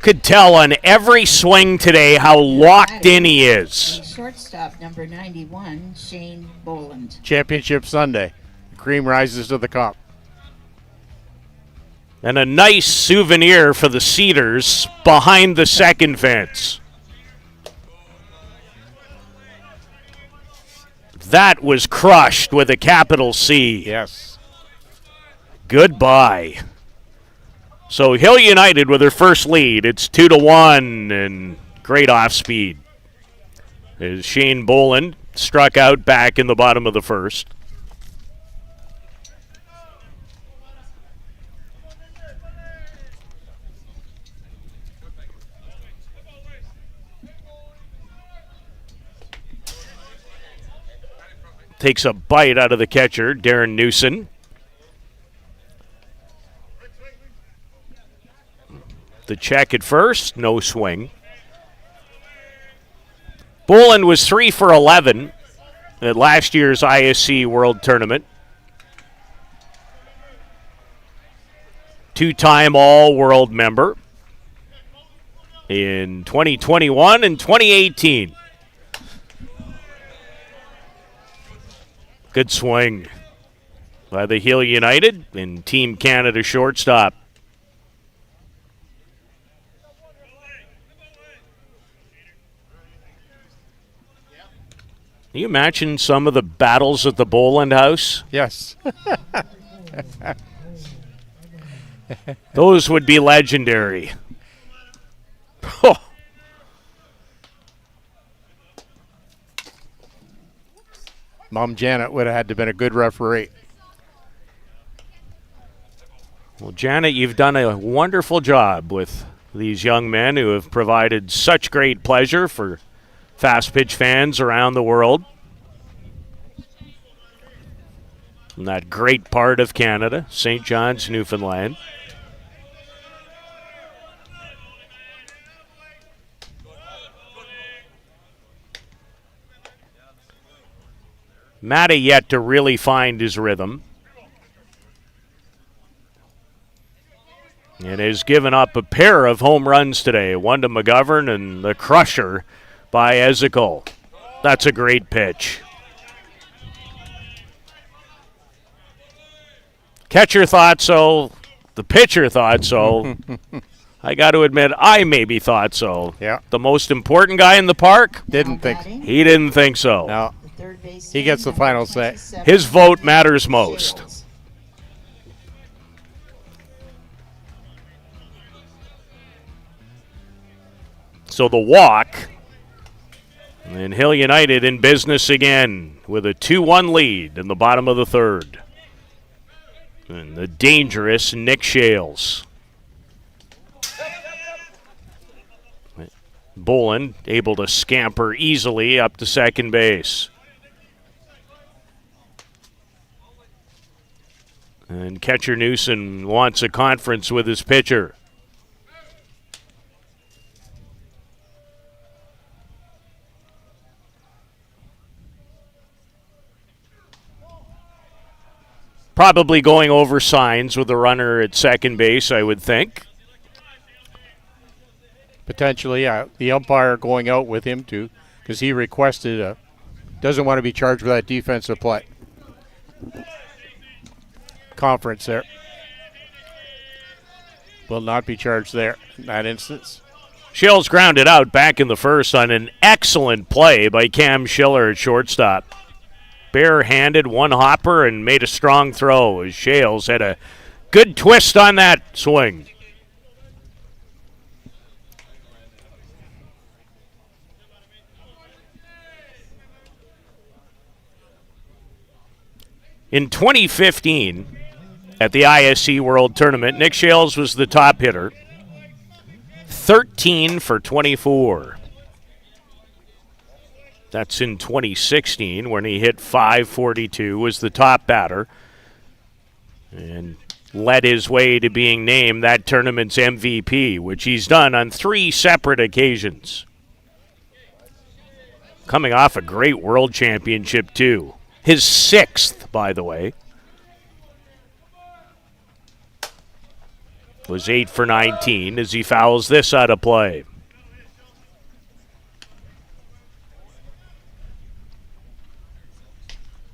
Could tell on every swing today how locked in he is. And shortstop number 91, Shane Boland. Championship Sunday. Cream rises to the cup. And a nice souvenir for the Cedars behind the second fence. That was crushed with a capital C. Yes. Goodbye. So Hill United with their first lead. It's 2-1 and great off speed. As Shane Boland struck out back in the bottom of the first. Takes a bite out of the catcher, Darren Newson. The check at first, no swing. Boland was 3 for 11 at last year's ISC World Tournament. Two-time All-World member in 2021 and 2018. Good swing by the Hill United and Team Canada shortstop. Can you imagine some of the battles at the Boland House? Yes. Those would be legendary. Oh. Mom Janet would have had to have been a good referee. Well, Janet, you've done a wonderful job with these young men who have provided such great pleasure for fast pitch fans around the world. In that great part of Canada, St. John's, Newfoundland. Matty yet to really find his rhythm. And has given up a pair of home runs today. One to McGovern and the crusher by Ezekiel. That's a great pitch. Catcher thought so. The pitcher thought so. I got to admit, I maybe thought so. Yeah. The most important guy in the park? Didn't think. He didn't think so. No. He gets the final say. His vote matters most. So the walk. And Hill United in business again with a 2-1 lead in the bottom of the third. And the dangerous Nick Shales. Bolin able to scamper easily up to second base. And catcher Newsom wants a conference with his pitcher. Probably going over signs with a runner at second base, I would think. Potentially, yeah. The umpire going out with him too, because he requested doesn't want to be charged with that defensive play. Conference there. Will not be charged there in that instance. Shales grounded out back in the first on an excellent play by Cam Schiller at shortstop. Bare-handed, one hopper, and made a strong throw as Shales had a good twist on that swing. In 2015, at the ISC World Tournament, Nick Shales was the top hitter. 13 for 24. That's in 2016 when he hit .542, was the top batter, and led his way to being named that tournament's MVP, which he's done on 3 separate occasions. Coming off a great world championship, too. His 6th, by the way. Was 8 for 19 as he fouls this out of play.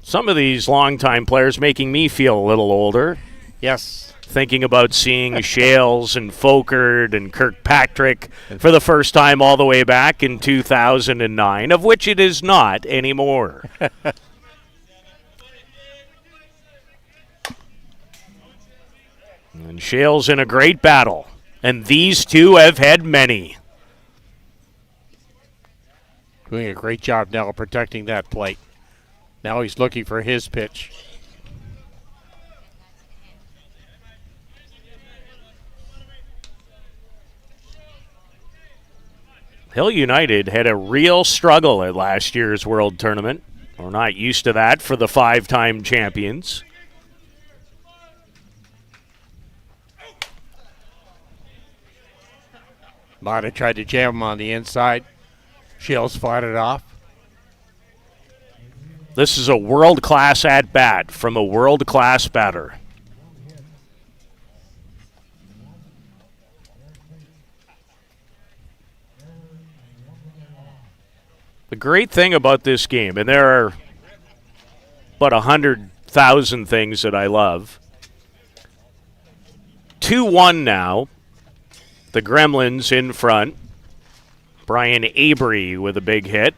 Some of these longtime players making me feel a little older. Yes. Thinking about seeing Shales and Folkert and Kirkpatrick for the first time all the way back in 2009, of which it is not anymore. And Shales in a great battle. And these two have had many. Doing a great job now protecting that plate. Now he's looking for his pitch. Hill United had a real struggle at last year's World Tournament. We're not used to that for the 5-time champions. Mata tried to jam him on the inside. Shales fought it off. This is a world-class at-bat from a world-class batter. The great thing about this game, and there are about 100,000 things that I love. 2-1 now. The Gremlins in front. Brian Avery with a big hit.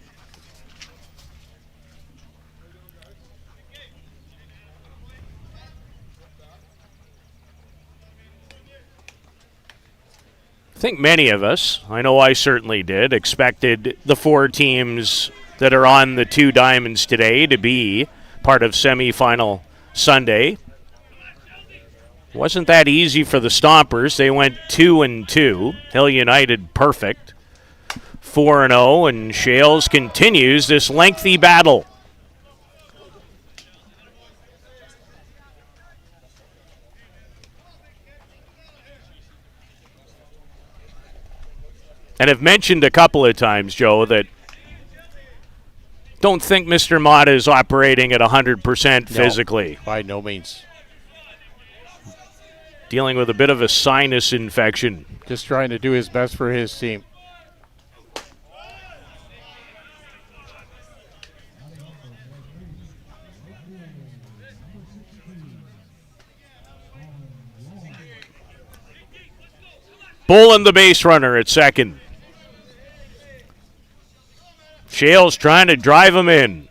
I think many of us, I know I certainly did, expected the 4 teams that are on the 2 diamonds today to be part of semifinal Sunday. Wasn't that easy for the Stompers. They went 2-2. Hill United perfect. 4-0, and Shales continues this lengthy battle. And I've mentioned a couple of times, Joe, that don't think Mr. Mata is operating at 100% physically. No, by no means. Dealing with a bit of a sinus infection. Just trying to do his best for his team. Bolin, the base runner, at second. Shales trying to drive him in.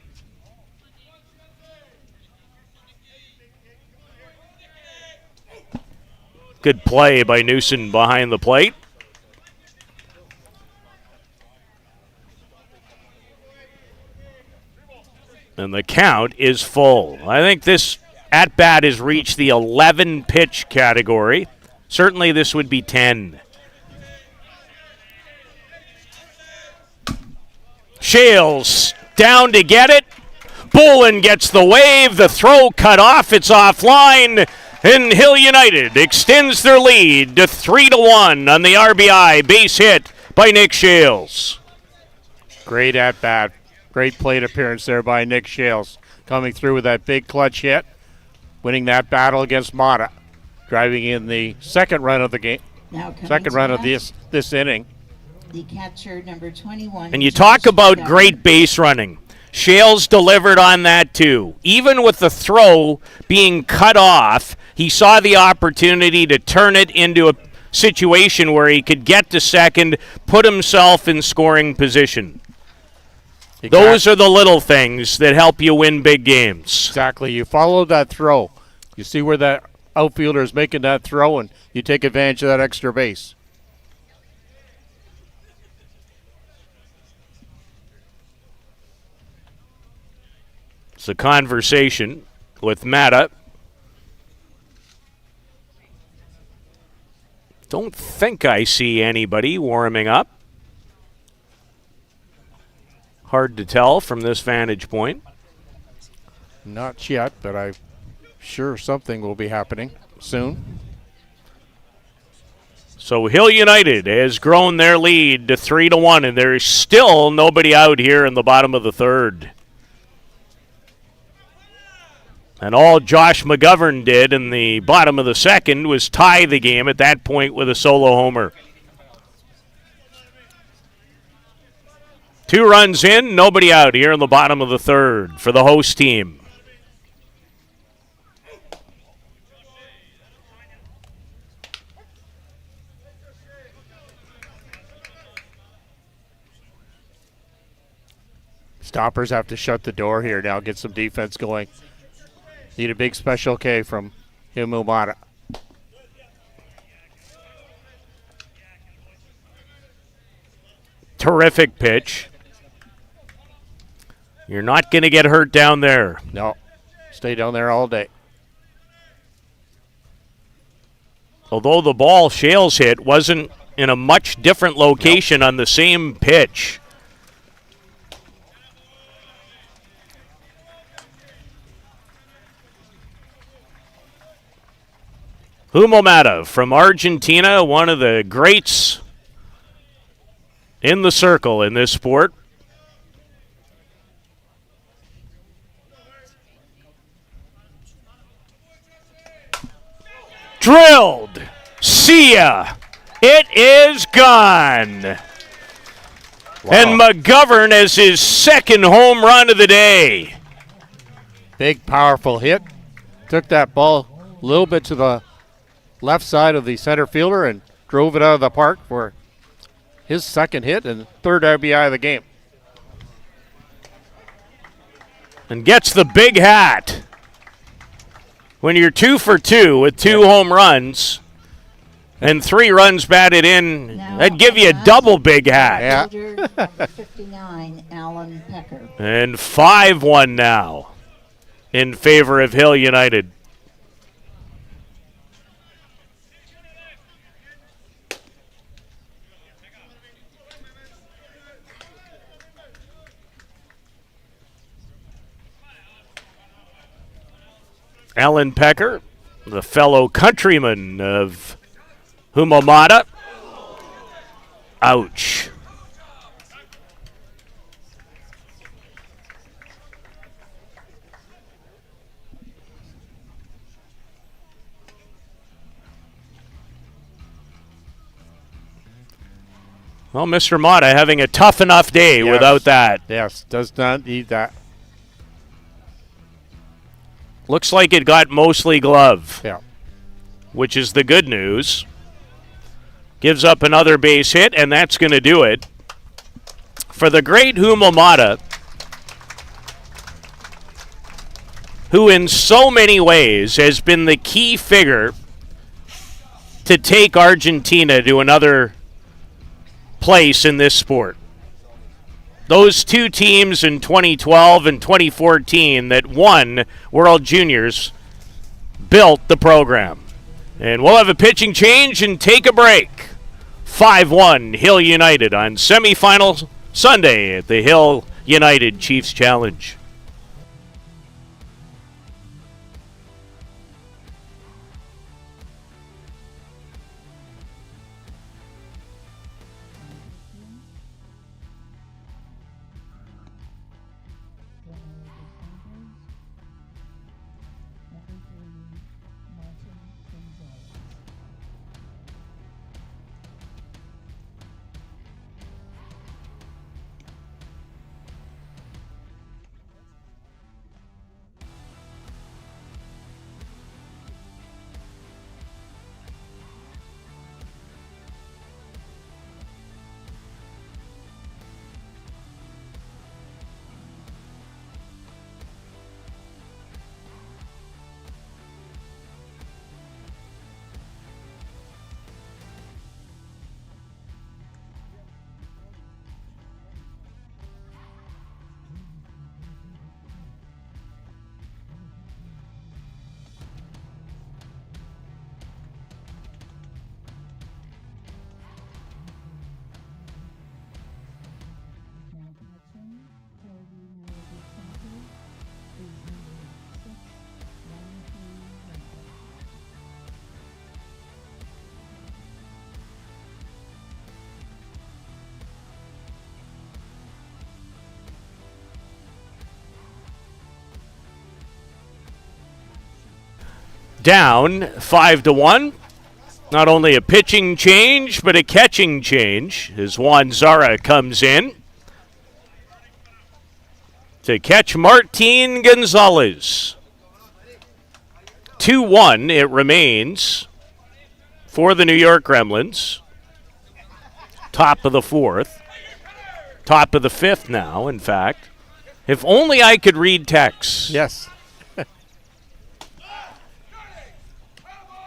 Good play by Newsom behind the plate. And the count is full. I think this at-bat has reached the 11-pitch category. Certainly this would be 10. Shales down to get it. Bolin gets the wave. The throw cut off. It's offline. And Hill United extends their lead to 3-1 on the RBI base hit by Nick Shales. Great at-bat. Great plate appearance there by Nick Shales. Coming through with that big clutch hit. Winning that battle against Mata. Driving in the second run of the game. Second run of this inning. The catcher, number 21. And you talk about great base running. Shales delivered on that too. Even with the throw being cut off, he saw the opportunity to turn it into a situation where he could get to second, put himself in scoring position. Exactly. Those are the little things that help you win big games. Exactly. You follow that throw. You see where that outfielder is making that throw, and you take advantage of that extra base. It's a conversation with Mata. Don't think I see anybody warming up. Hard to tell from this vantage point. Not yet, but I'm sure something will be happening soon. So Hill United has grown their lead to 3-1, and there's still nobody out here in the bottom of the third. And all Josh McGovern did in the bottom of the second was tie the game at that point with a solo homer. 2 runs in, nobody out here in the bottom of the third for the host team. Stompers have to shut the door here now, get some defense going. Need a big special K from Mata. Terrific pitch. You're not going to get hurt down there. No. Stay down there all day. Although the ball Shales hit wasn't in a much different location on the same pitch. Humomata from Argentina, one of the greats in the circle in this sport. Drilled. See ya. It is gone. Wow. And McGovern has his second home run of the day. Big, powerful hit. Took that ball a little bit to the left side of the center fielder and drove it out of the park for his second hit and third RBI of the game. And gets the big hat. When you're 2 for 2 with 2 home runs and 3 runs batted in, that'd give you a double big hat. Yeah. Number 59, Alan Pecker. And 5-1 now in favor of Hill United. Alan Pecker, the fellow countryman of Humomata. Ouch. Well, Mr. Mata having a tough enough day without that. Yes, does not need that. Looks like it got mostly glove. Yeah. Which is the good news. Gives up another base hit, and that's going to do it. For the great Humomata, who in so many ways has been the key figure to take Argentina to another place in this sport. those two teams in 2012 and 2014 that won World Juniors built the program. And we'll have a pitching change and take a break. 5-1 Hill United on semifinal Sunday at the Hill United Chiefs Challenge. Down 5-1. Not only a pitching change, but a catching change as Juan Zara comes in to catch Martin Gonzalez. 2-1 it remains for the New York Gremlins. Top of the fourth. Top of the fifth now, in fact. If only I could read texts. Yes.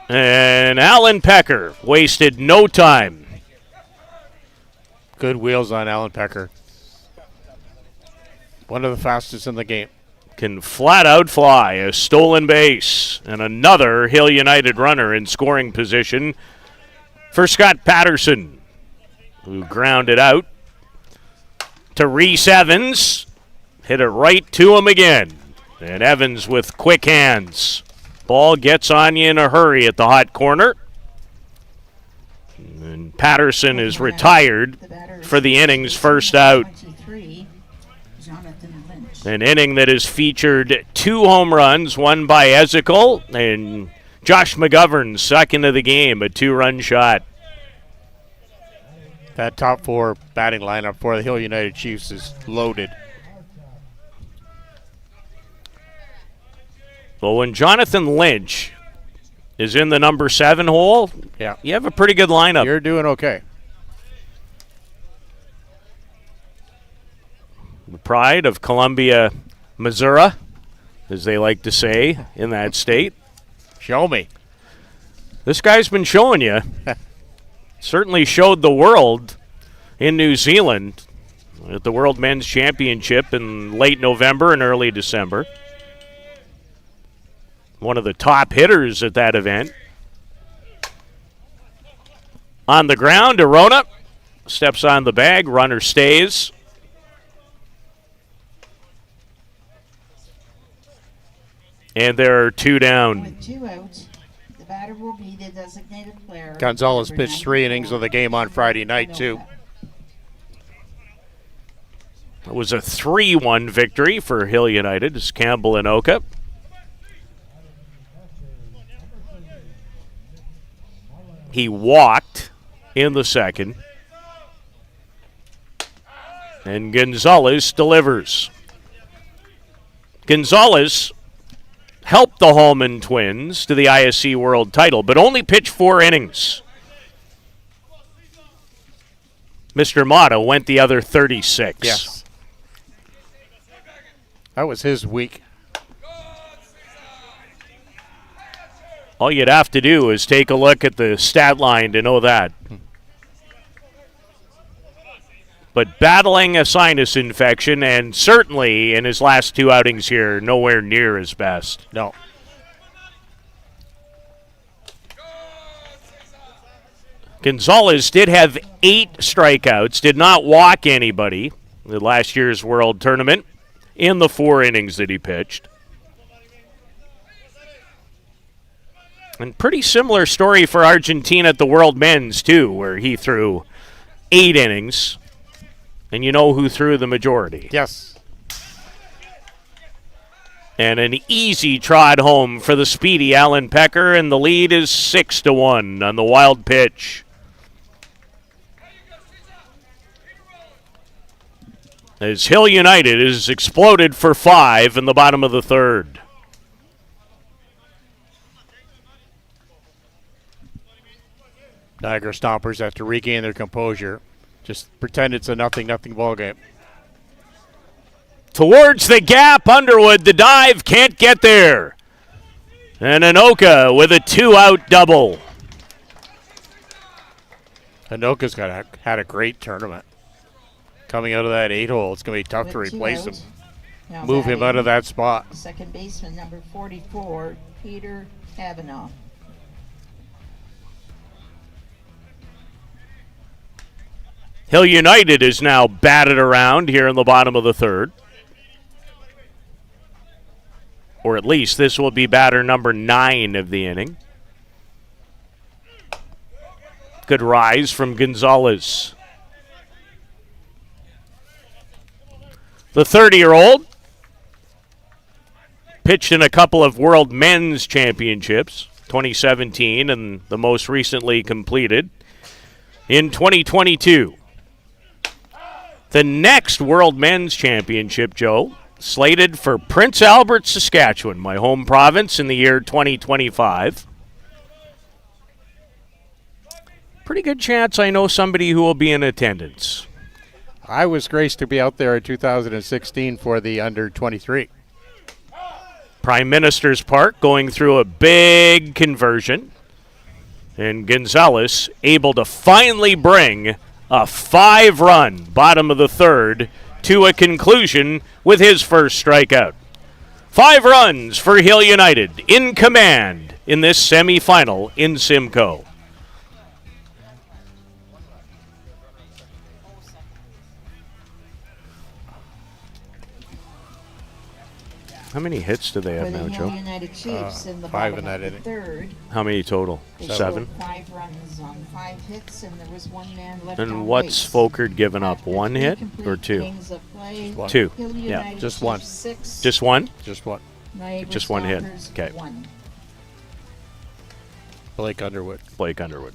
And Alan Pecker wasted no time. Good wheels on Alan Pecker. One of the fastest in the game. Can flat out fly a stolen base. And another Hill United runner in scoring position for Scott Patterson, who grounded out to Reese Evans. Hit it right to him again. And Evans with quick hands. Ball gets on you in a hurry at the hot corner. And Patterson is retired for the inning's first out. An inning that has featured 2 home runs, one by Ezekiel, and Josh McGovern, second of the game, a 2-run shot. That top 4 batting lineup for the Hill United Chiefs is loaded. Well, when Jonathan Lynch is in the number 7 hole, yeah, you have a pretty good lineup. You're doing okay. The pride of Columbia, Missouri, as they like to say in that state. Show me. This guy's been showing you. Certainly showed the world in New Zealand at the World Men's Championship in late November and early December. One of the top hitters at that event. On the ground, Arona steps on the bag, runner stays. And there are 2 down. With 2 outs, the batter will be the designated player. Gonzalez pitched 3 innings of the game on Friday night, too. It was a 3-1 victory for Hill United as Campbell and Oka. He walked in the second. And Gonzalez delivers. Gonzalez helped the Holman Twins to the ISC World title, but only pitched 4 innings. Mr. Mata went the other 36. Yes. That was his week. All you'd have to do is take a look at the stat line to know that. but battling a sinus infection, and certainly in his last 2 outings here, nowhere near his best. No. Gonzalez did have 8 strikeouts, did not walk anybody in last year's World Tournament in the 4 innings that he pitched. And pretty similar story for Argentina at the World Men's, too, where he threw 8 innings. And you know who threw the majority. Yes. And an easy trot home for the speedy Alan Pecker, and the lead is 6-1 on the wild pitch. As Hill United is exploded for 5 in the bottom of the 3rd. Niagara Stompers have to regain their composure. Just pretend it's a nothing ball game. Towards the gap, Underwood, the dive, can't get there. And Anoka with a 2-out double. Anoka's had a great tournament. Coming out of that 8-hole, it's going to be tough to With 2 replace him. outs. Now Move him out of that spot. Second baseman number 44, Peter Kavanaugh. Hill United is now batted around here in the bottom of the 3rd. Or at least this will be batter number 9 of the inning. Good rise from Gonzalez. The 30-year-old pitched in a couple of World Men's Championships, 2017 and the most recently completed in 2022. The next World Men's Championship, Joe, slated for Prince Albert, Saskatchewan, my home province, in the year 2025. Pretty good chance I know somebody who will be in attendance. I was graced to be out there in 2016 for the under-23. Prime Minister's Park going through a big conversion. And Gonzalez able to finally bring a 5-run bottom of the 3rd to a conclusion with his first strikeout. 5 runs for Hill United in command in this semifinal in Simcoe. How many hits do they have For the now, Hill Joe? United Chiefs in the 5 bottom in that of the inning. 3rd. How many total? They 7? scored 5 runs on 5 hits, and there was 1 man left And on what's base. Folkert given up? After 1 3 hit complete or 2? innings of play, 2. Hill Yeah, United just Chiefs 1. 6, Just 1? Just one. Niagara just 1 hit. Stompers Okay. 1. Blake Underwood. Blake Underwood.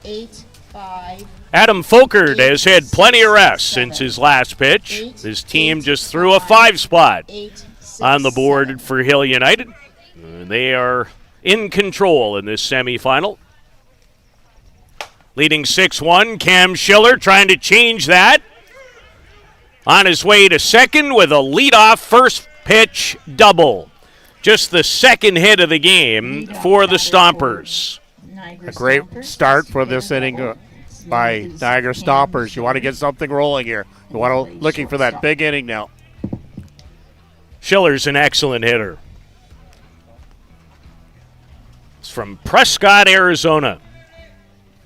Eight, 5. Adam Folkert has had plenty of rest since his last pitch. His team just threw a 5 spot 8, 6, on the board 7. for Hill United. They are in control in this semifinal. Leading 6-1, Cam Schiller trying to change that. On his way to second with a leadoff first pitch double. Just the second hit of the game for the Stompers. A great start for this inning by Niagara Stompers. You want to get something rolling here. You want to looking for that big inning now. Schiller's an excellent hitter. It's from Prescott, Arizona.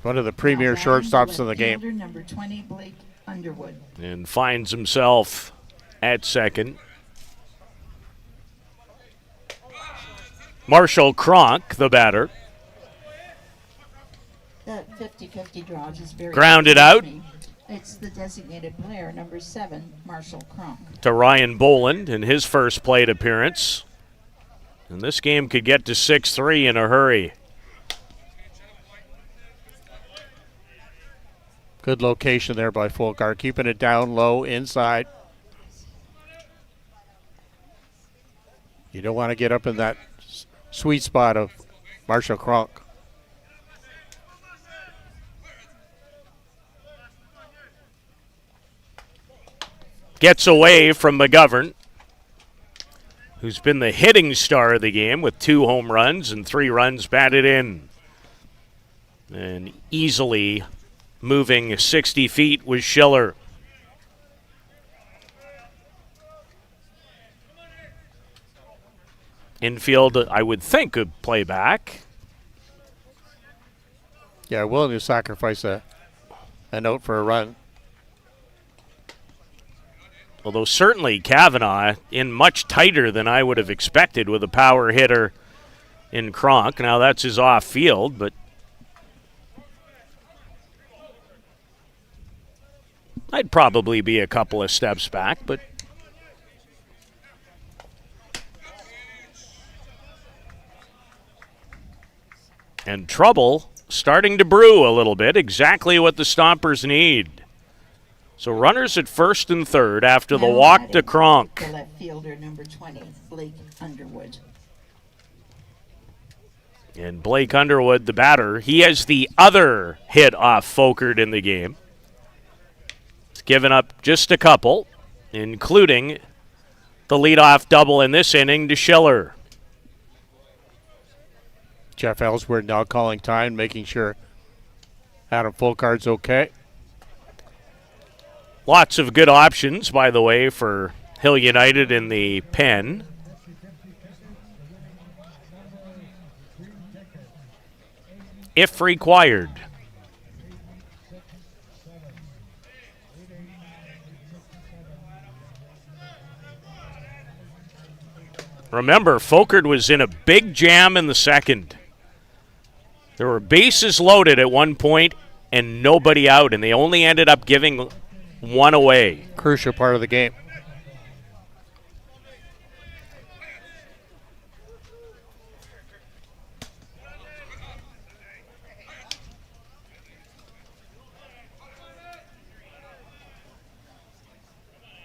One of the premier shortstops in the game. Number 20, Blake Underwood. And finds himself at second. Marshall Cronk, the batter. That 50-50 draw is very Grounded confusing out. me. It's the designated player, number 7, Marshall Cronk. To Ryan Boland in his first plate appearance. And this game could get to 6-3 in a hurry. Good location there by Folkart, keeping it down low inside. You don't want to get up in that sweet spot of Marshall Kronk. Gets away from McGovern, who's been the hitting star of the game with 2 home runs and 3 runs batted in. And easily moving 60 feet was Schiller. Infield, I would think, could play back. Yeah, willing to sacrifice a note for a run. Although certainly Kavanaugh in much tighter than I would have expected with a power hitter in Kronk. Now that's his off field, but I'd probably be a couple of steps back, but and trouble starting to brew a little bit, exactly what the Stompers need. So runners at first and third after the Now walk batting, to Kronk. The left fielder, number 20, Blake Underwood. And Blake Underwood, the batter, he has the other hit off Folkert in the game. He's given up just a couple, including the leadoff double in this inning to Schiller. Jeff Ellsworth now calling time, making sure Adam Folkart's okay. Lots of good options, by the way, for Hill United in the pen. If required. Remember, Folkert was in a big jam in the second. There were bases loaded at one point and nobody out, and they only ended up giving one away. Crucial part of the game.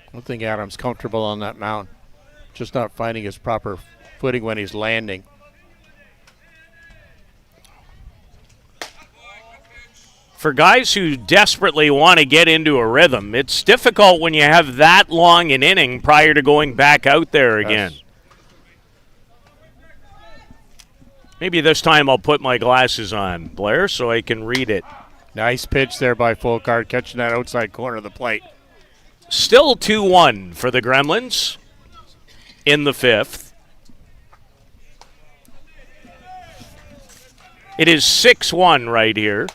I don't think Adam's comfortable on that mound. Just not finding his proper footing when he's landing. For guys who desperately want to get into a rhythm, it's difficult when you have that long an inning prior to going back out there again. Yes. Maybe this time I'll put my glasses on, Blair, so I can read it. Nice pitch there by Folkart, catching that outside corner of the plate. Still 2-1 for the Gremlins in the fifth. It is 6-1 right here.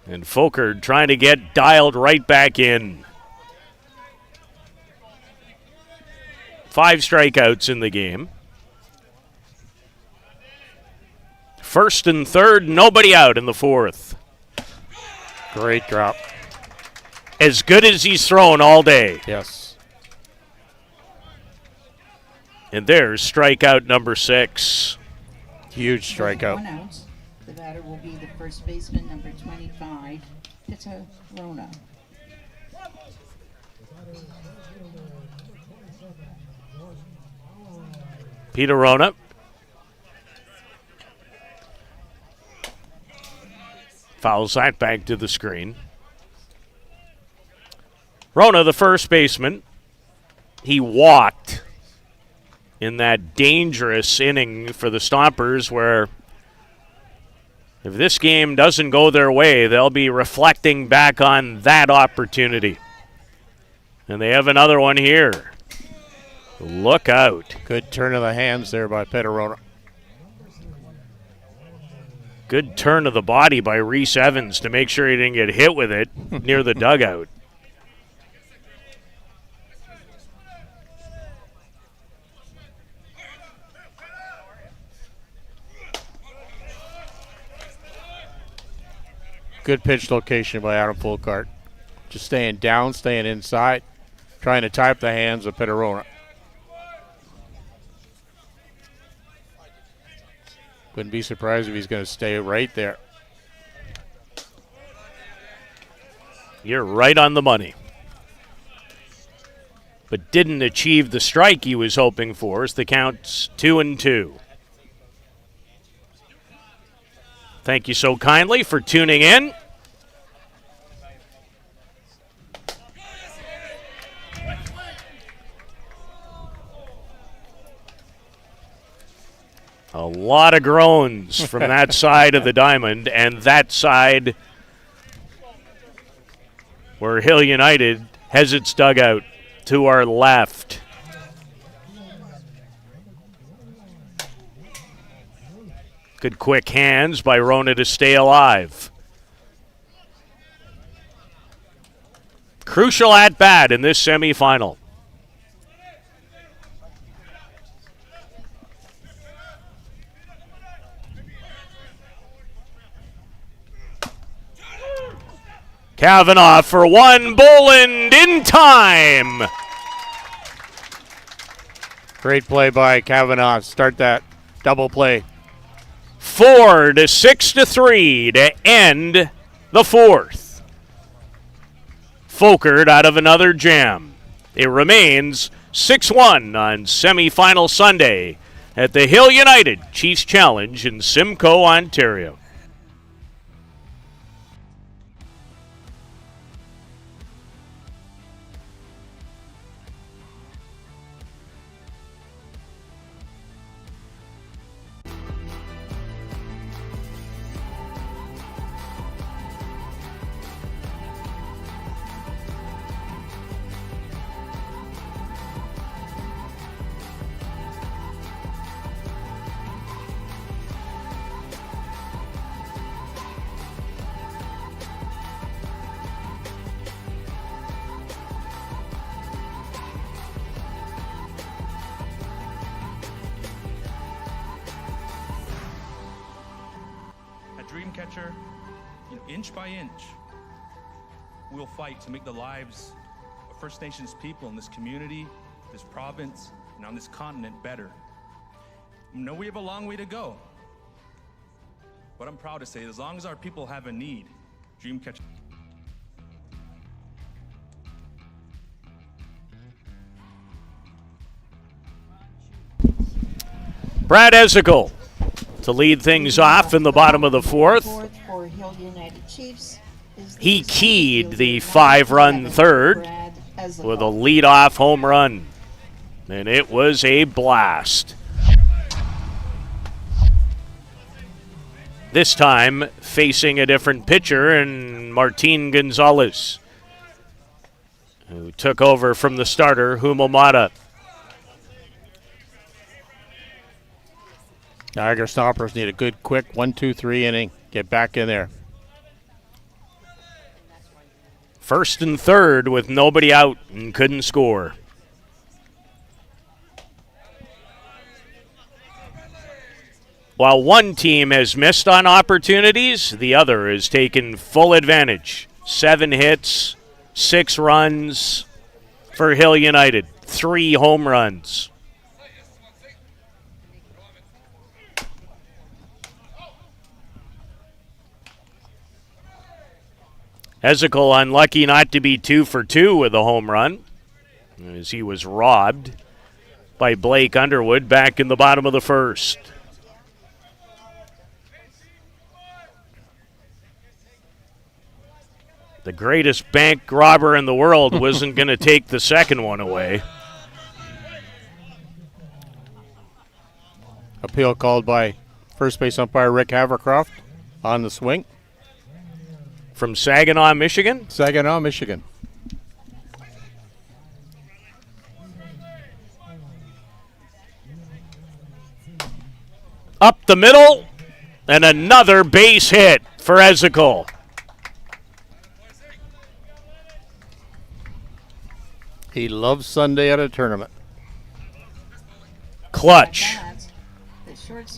And Folkert trying to get dialed right back in. 5 strikeouts in the game. First and third, nobody out in the fourth. Great drop. As good as he's thrown all day. Yes. And there's strikeout number 6. Huge strikeout. 1 out. The batter will be the first baseman, number 25, Rona. Peter Rona. Fouls that back to the screen. Rona, the first baseman, he walked in that dangerous inning for the Stompers where if this game doesn't go their way, they'll be reflecting back on that opportunity. And they have another one here. Look out. Good turn of the hands there by Pederona. Good turn of the body by Reese Evans to make sure he didn't get hit with it near the dugout. Good pitch location by Adam Folkart. Just staying down, staying inside, trying to tie up the hands of Pederona. Wouldn't be surprised if he's going to stay right there. You're right on the money. But didn't achieve the strike he was hoping for as the count's 2-2. Thank you so kindly for tuning in. A lot of groans from that side of the diamond, and that side where Hill United has its dugout to our left. Good quick hands by Rona to stay alive. Crucial at bat in this semifinal. Kavanaugh for one, Boland in time. Great play by Kavanaugh. Start that double play. 4 to 6 to 3 to end the fourth. Folkert out of another jam. It remains 6-1 on semifinal Sunday at the Hill United Chiefs Challenge in Simcoe, Ontario. Dreamcatcher, inch by inch, we'll fight to make the lives of First Nations people in this community, this province, and on this continent better. I know we have a long way to go, but I'm proud to say, as long as our people have a need, Dreamcatcher. Brad Esical to lead things off in the bottom of the fourth. For Hill United Chiefs is He keyed the 5-run third with a leadoff home run, and it was a blast. This time facing a different pitcher, and Martin Gonzalez, who took over from the starter, Humomata. Niagara Stompers need a good, quick 1-2-3 inning. Get back in there. First and third with nobody out and couldn't score. While one team has missed on opportunities, the other has taken full advantage. 7 hits, 6 runs for Hill United, 3 home runs. Esical unlucky not to be 2 for 2 with a home run, as he was robbed by Blake Underwood back in the bottom of the first. The greatest bank robber in the world wasn't going to take the second one away. Appeal called by first base umpire Rick Havercroft on the swing. From Saginaw, Michigan? Saginaw, Michigan. Up the middle, and another base hit for Esical. He loves Sunday at a tournament. Clutch.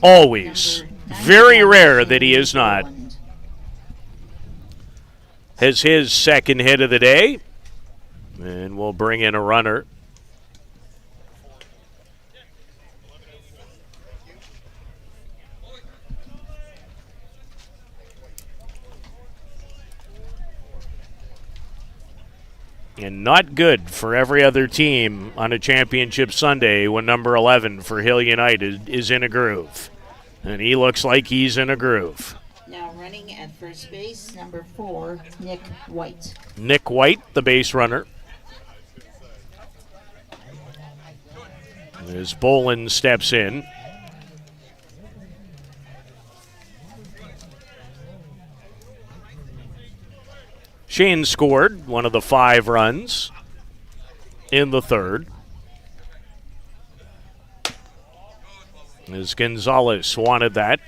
Always. Very rare that he is not. Has his second hit of the day, and we'll bring in a runner. And not good for every other team on a championship Sunday when number 11 for Hill United is in a groove. And he looks like he's in a groove. Now running at first base, number 4, Nick White. Nick White, the base runner. As Bolin steps in. Shane scored one of the 5 runs in the third. As Gonzalez wanted that.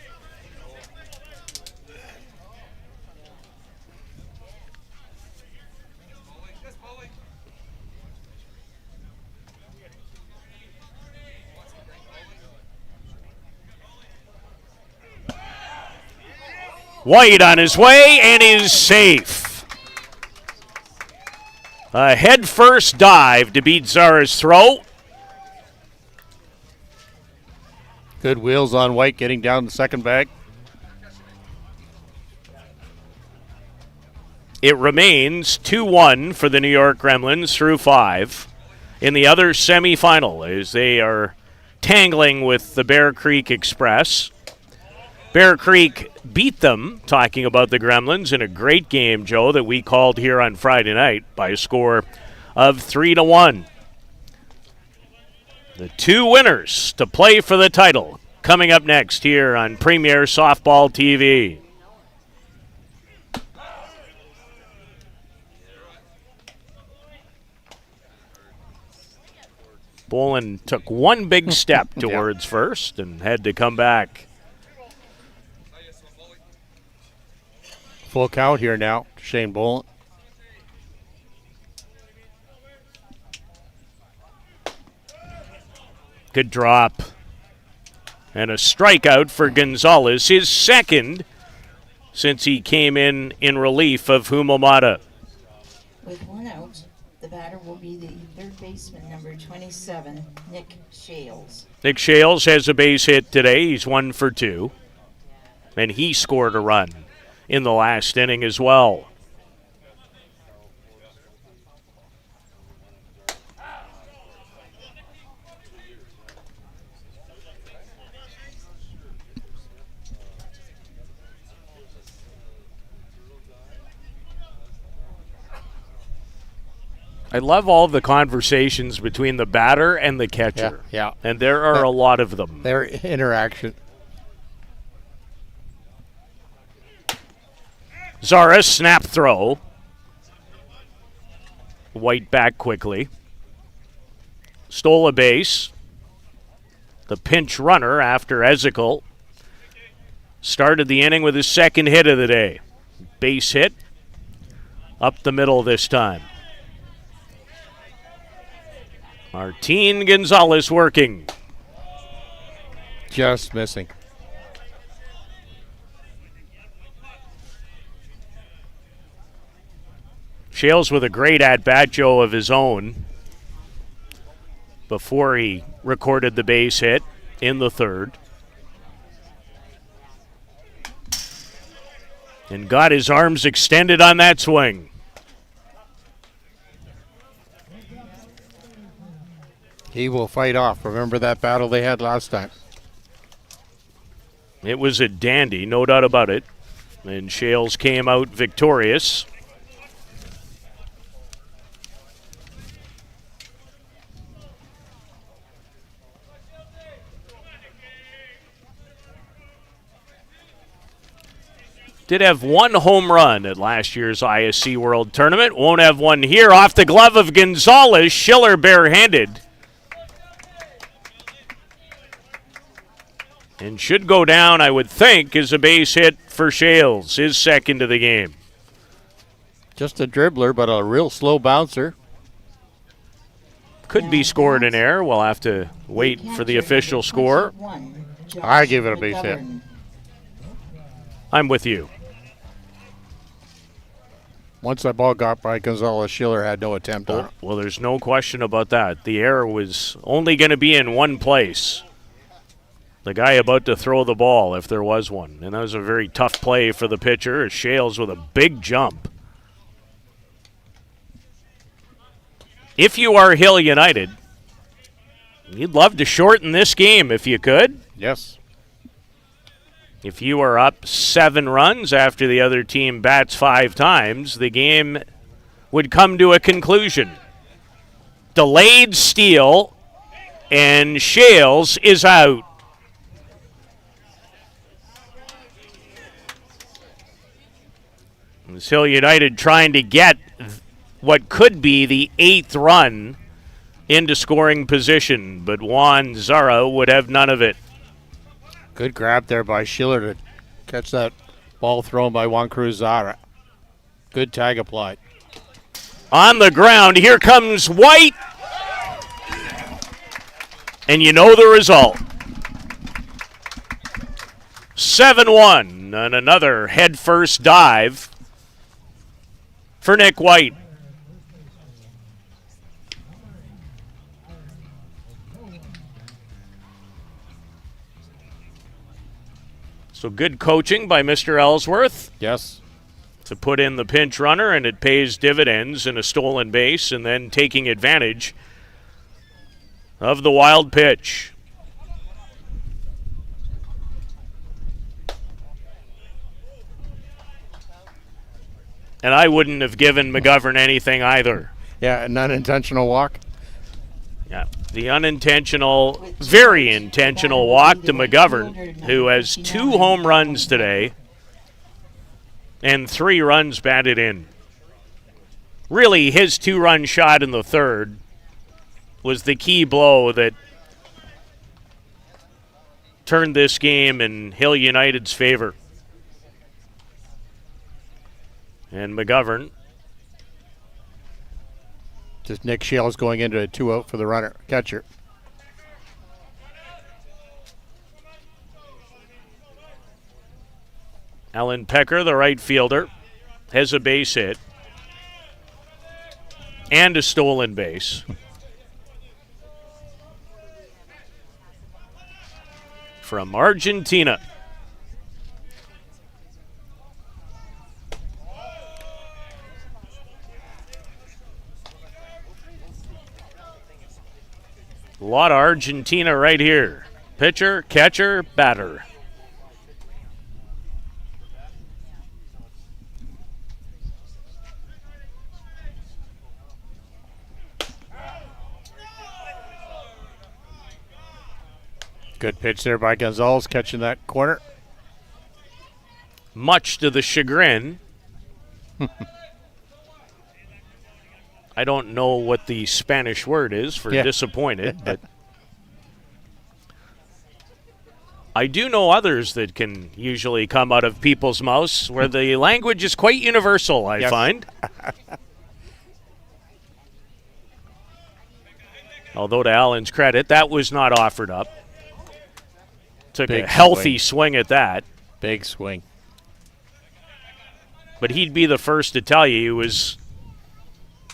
White on his way and is safe. A head-first dive to beat Zara's throw. Good wheels on White getting down the second bag. It remains 2-1 for the New York Gremlins through 5 in the other semifinal as they are tangling with the Bear Creek Express. Bear Creek beat them, talking about the Gremlins, in a great game, Joe, that we called here on Friday night by a score of 3-1. The 2 winners to play for the title coming up next here on Premier Softball TV. Bolin took one big step towards first and had to come back. Full count here now, Shane Bolin. Good drop. And a strikeout for Gonzalez, his second since he came in relief of Humamata. With 1 out, the batter will be the third baseman, number 27, Nick Shales. Nick Shales has a base hit today. He's 1 for 2. And he scored a run in the last inning as well. I love all the conversations between the batter and the catcher. Yeah. And there are a lot of them. Their interaction. Zara, snap throw. White back quickly. Stole a base. The pinch runner after Ezekiel started the inning with his second hit of the day. Base hit. Up the middle this time. Martin Gonzalez working. Just missing. Shales with a great at-bat, Joe, of his own before he recorded the base hit in the third. And got his arms extended on that swing. He will fight off. Remember that battle they had last time? It was a dandy, no doubt about it. And Shales came out victorious. Did have 1 home run at last year's ISC World Tournament. Won't have one here. Off the glove of Gonzalez. Schiller barehanded. And should go down, I would think, as a base hit for Shales, his second of the game. Just a dribbler, but a real slow bouncer. Could be scored in air. We'll have to wait for the official score. I give it a base hit. I'm with you. Once that ball got by Gonzalez, Schiller had no attempt on it. Well, there's no question about that. The error was only going to be in one place. The guy about to throw the ball, if there was one. And that was a very tough play for the pitcher. Shales with a big jump. If you are Hill United, you'd love to shorten this game if you could. Yes. If you are up 7 runs after the other team bats 5 times, the game would come to a conclusion. Delayed steal, and Shales is out. It's Hill United trying to get what could be the 8th run into scoring position, but Juan Zara would have none of it. Good grab there by Schiller to catch that ball thrown by Juan Cruz Zara. Good tag applied. On the ground, here comes White. And you know the result. 7-1 and another head-first dive for Nick White. So good coaching by Mr. Ellsworth. Yes. To put in the pinch runner, and it pays dividends in a stolen base, and then taking advantage of the wild pitch. And I wouldn't have given McGovern anything either. Yeah, an unintentional walk. Yeah, the unintentional, very intentional walk to McGovern, who has 2 home runs today and 3 runs batted in. Really, his 2-run shot in the 3rd was the key blow that turned this game in Hill United's favor. And McGovern. Just Nick Shales going into a 2-out for the runner, catcher. Alan Pecker, the right fielder, has a base hit and a stolen base. From Argentina. A lot of Argentina right here. Pitcher, catcher, batter. Good pitch there by Gonzalez, catching that corner. Much to the chagrin. I don't know what the Spanish word is for disappointed, but I do know others that can usually come out of people's mouths where the language is quite universal, I find. Although to Allen's credit, that was not offered up. Took a healthy swing at that. Big swing. But he'd be the first to tell you he was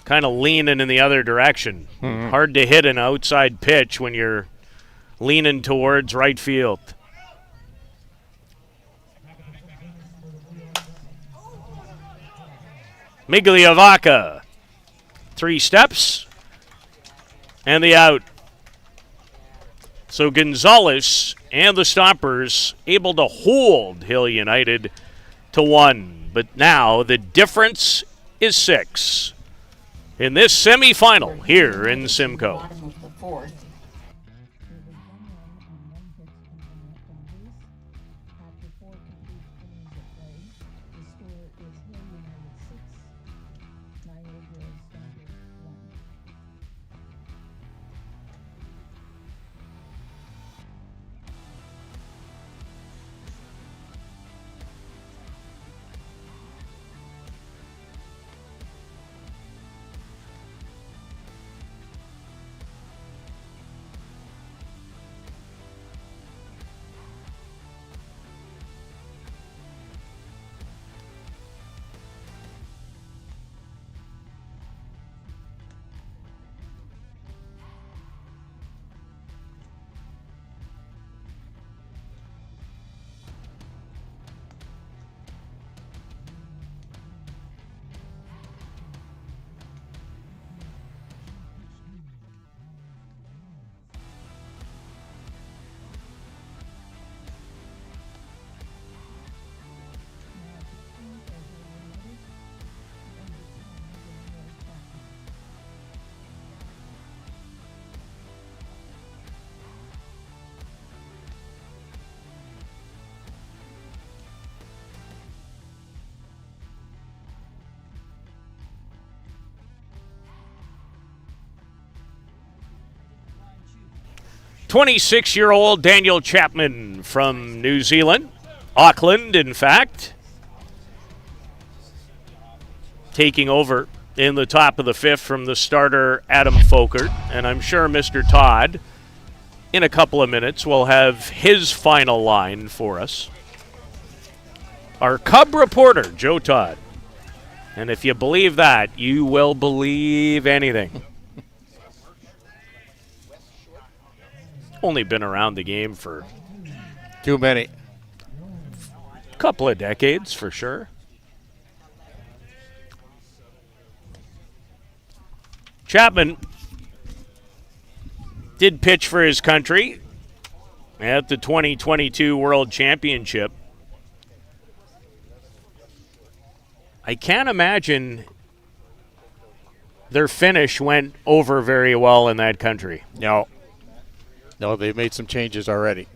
kind of leaning in the other direction. Mm-hmm. Hard to hit an outside pitch when you're leaning towards right field. Migliavaca. 3 steps and the out. So Gonzalez and the Stompers able to hold Hill United to 1. But now the difference is 6 in this semifinal here in Simcoe. Bottom of the 4th. 26-year-old Daniel Chapman from New Zealand, Auckland, in fact, taking over in the top of the fifth from the starter Adam Folkert. And I'm sure Mr. Todd, in a couple of minutes, will have his final line for us. Our Cub reporter, Joe Todd. And if you believe that, you will believe anything. Only been around the game for Too many. a couple of decades, for sure. Chapman did pitch for his country at the 2022 World Championship. I can't imagine their finish went over very well in that country. No, they've made some changes already.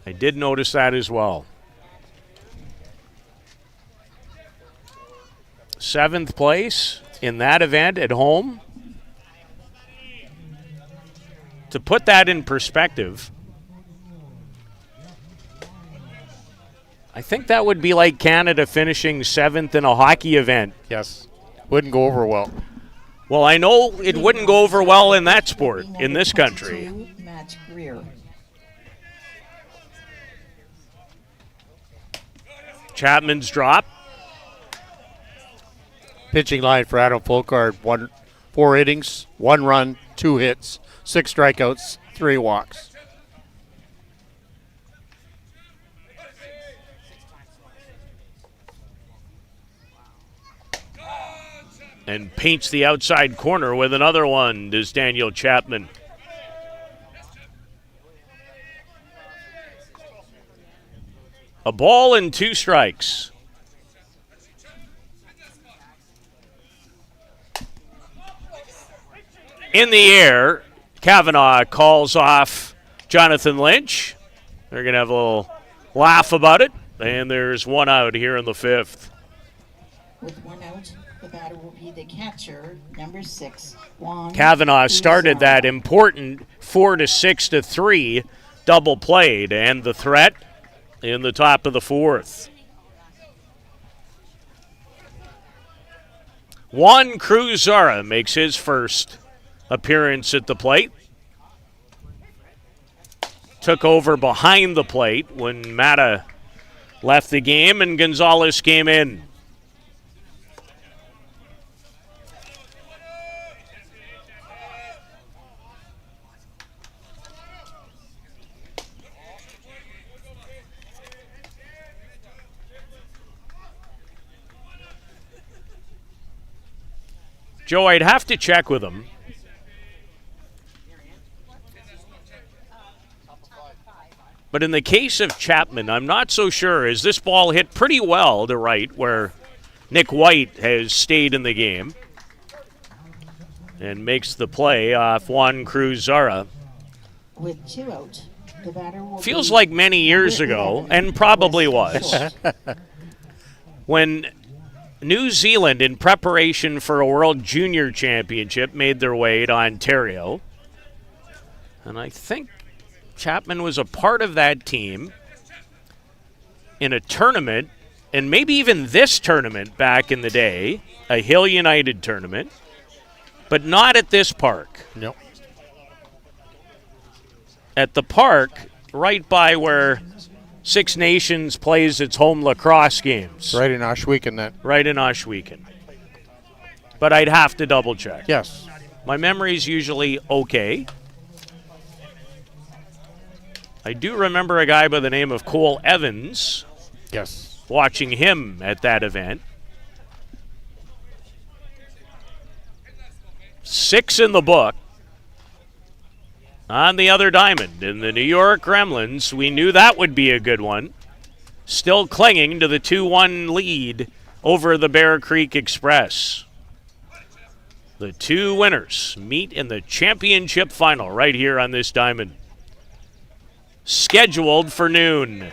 I did notice that as well. 7th place in that event at home. To put that in perspective, I think that would be like Canada finishing 7th in a hockey event. Yes. Wouldn't go over well. Well, I know it wouldn't go over well in that sport, in this country. Matt Greer. Chapman's drop. Pitching line for Adam Folkert, 4 innings, 1 run, 2 hits, 6 strikeouts, 3 walks. And paints the outside corner with another one, does Daniel Chapman. A ball and 2 strikes. In the air, Kavanaugh calls off Jonathan Lynch. They're going to have a little laugh about it. And there's 1 out here in the 5th. With 1 out, the batter will be the catcher, number 6, Juan. Kavanaugh started Cruzado. that important 4-6-3 double play to end the threat in the top of the 4th. Juan Cruzado makes his first appearance at the plate. Took over behind the plate when Mata left the game and Gonzalez came in. Joe, I'd have to check with him. But in the case of Chapman, I'm not so sure. As this ball hit pretty well to right where Nick White has stayed in the game and makes the play off Juan Cruzado. With 2 out, the batter will Feels be like many years number ago, 11, and probably Wes was, Schultz. when New Zealand, in preparation for a World Junior Championship, made their way to Ontario. And I think Chapman was a part of that team in a tournament, and maybe even this tournament back in the day, a Hill United tournament, but not at this park. Nope. At the park, right by where Six Nations plays its home lacrosse games. Right in Oshweekon then. Right in Oshweekon. But I'd have to double check. Yes. My memory's usually okay. I do remember a guy by the name of Cole Evans. Yes. Watching him at that event. 6 in the book. On the other diamond, in the New York Gremlins, we knew that would be a good one. Still clinging to the 2-1 lead over the Bear Creek Express. The 2 winners meet in the championship final right here on this diamond. Scheduled for noon.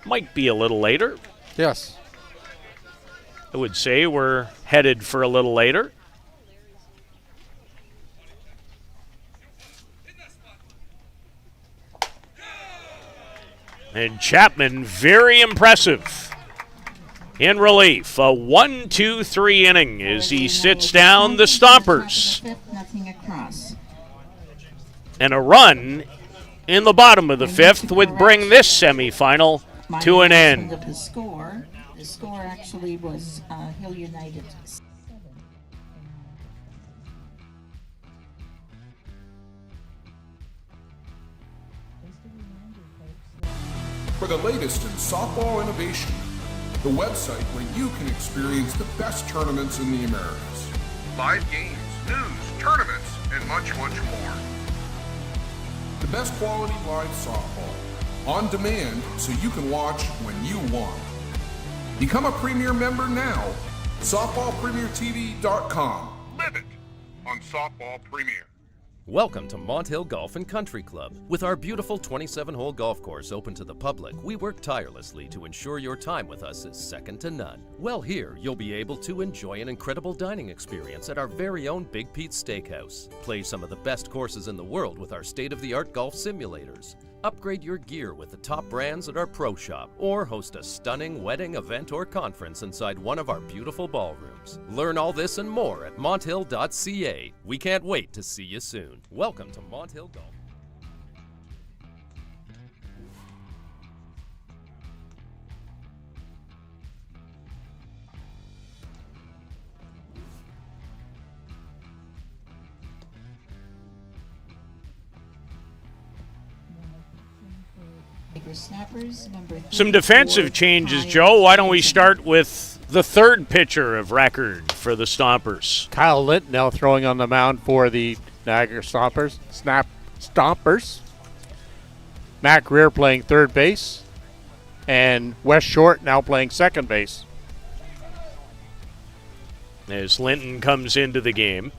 Might be a little later. Yes. I would say we're headed for a little later. And Chapman, very impressive. In relief, a 1-2-3 inning as he sits down the Stompers. Nothing across. And a run in the bottom of the fifth would bring this semifinal to an end. Of the score actually was Hill United. For the latest in softball innovation, the website where you can experience the best tournaments in the Americas. Live games, news, tournaments, and much, much more. The best quality live softball, on demand so you can watch when you want. Become a Premier member now. SoftballPremierTV.com. Live it on Softball Premier. Welcome to Mont Hill Golf and Country Club. With our beautiful 27-hole golf course open to the public, we work tirelessly to ensure your time with us is second to none. Well, here you'll be able to enjoy an incredible dining experience at our very own Big Pete's Steakhouse. Play some of the best courses in the world with our state-of-the-art golf simulators. Upgrade your gear with the top brands at our pro shop, or host a stunning wedding, event, or conference inside one of our beautiful ballrooms. Learn all this and more at monthill.ca. We can't wait to see you soon. Welcome to Mont Hill Golf. Some defensive changes, Joe. Why don't we start with the third pitcher of record for the Stompers? Kyle Litt now throwing on the mound for the Niagara Stompers. Stompers. Matt Greer playing third base. And Wes Short now playing second base. As Linton comes into the game.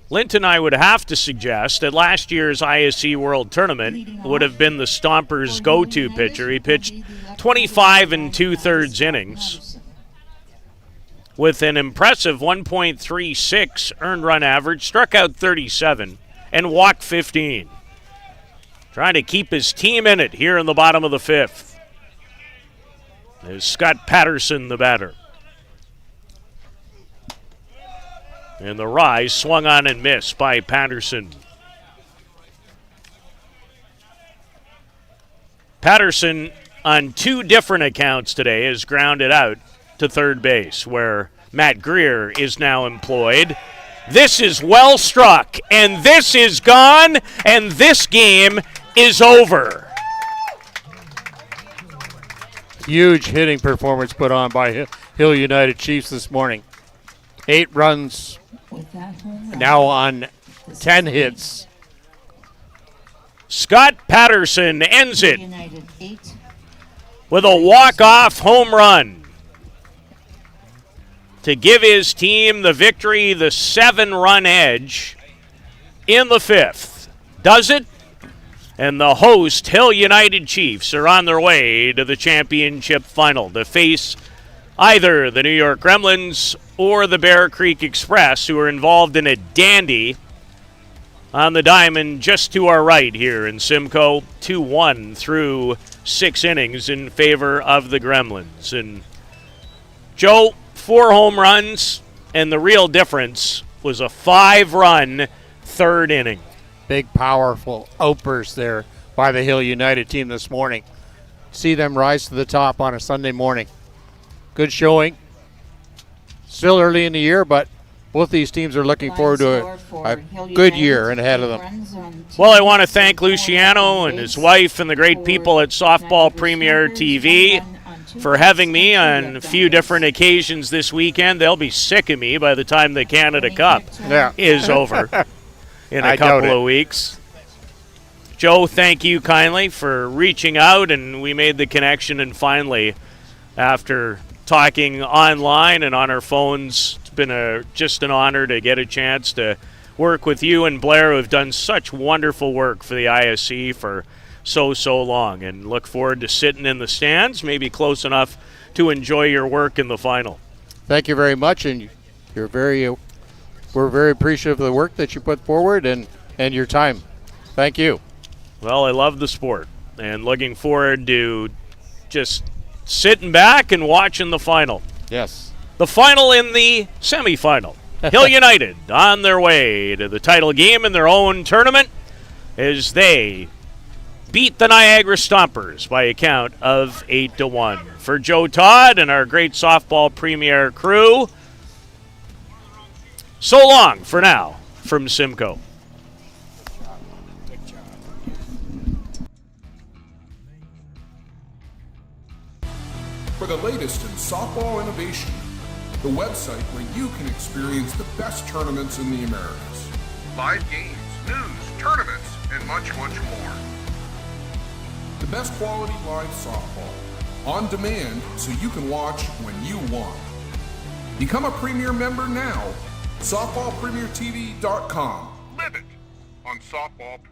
Linton, I would have to suggest that last year's ISC World Tournament would have been the Stompers' go-to pitcher. He pitched 25 and 2/3 innings with an impressive 1.36 earned run average, struck out 37, and walked 15. Trying to keep his team in it here in the bottom of the fifth. There's Scott Patterson, the batter. And the rise swung on and missed by Patterson. Patterson, on two different accounts today, is grounded out to third base, where Matt Greer is now employed. This is well struck, and this is gone, and this game is over. Huge hitting performance put on by Hill United Chiefs this morning. 8 runs now on 10 hits. Scott Patterson ends it with a walk-off home run to give his team the victory, the 7-run edge in the fifth. Does it? And the host, Hill United Chiefs, are on their way to the championship final to face either the New York Gremlins or the Bear Creek Express, who are involved in a dandy on the diamond just to our right here in Simcoe. 2-1 through 6 innings in favor of the Gremlins. And Joe, 4 home runs, and the real difference was a 5-run third inning. Big, powerful outburst there by the Hill United team this morning. See them rise to the top on a Sunday morning. Good showing. Still early in the year, but both these teams are looking forward to a good year ahead of them. Well, I want to thank Luciano and his wife and the great people at Softball Premier TV for having me on a few different occasions this weekend. They'll be sick of me by the time the Canada Cup is over in a couple of weeks. Joe, thank you kindly for reaching out, and we made the connection, and finally, after talking online and on our phones, it's been just an honor to get a chance to work with you and Blair, who have done such wonderful work for the ISC for so long, and look forward to sitting in the stands, maybe close enough to enjoy your work in the final. Thank you very much, and we're very appreciative of the work that you put forward, and and your time. Thank you. Well, I love the sport and looking forward to just sitting back and watching the final. Yes. The final in the semifinal. Hill United on their way to the title game in their own tournament as they beat the Niagara Stompers by a count of 8-1. For Joe Todd and our great softball premier crew, so long for now from Simcoe. For the latest in softball innovation, the website where you can experience the best tournaments in the Americas. Live games, news, tournaments, and much, much more. The best quality live softball, on demand so you can watch when you want. Become a Premier member now. SoftballPremierTV.com. Live it on softball.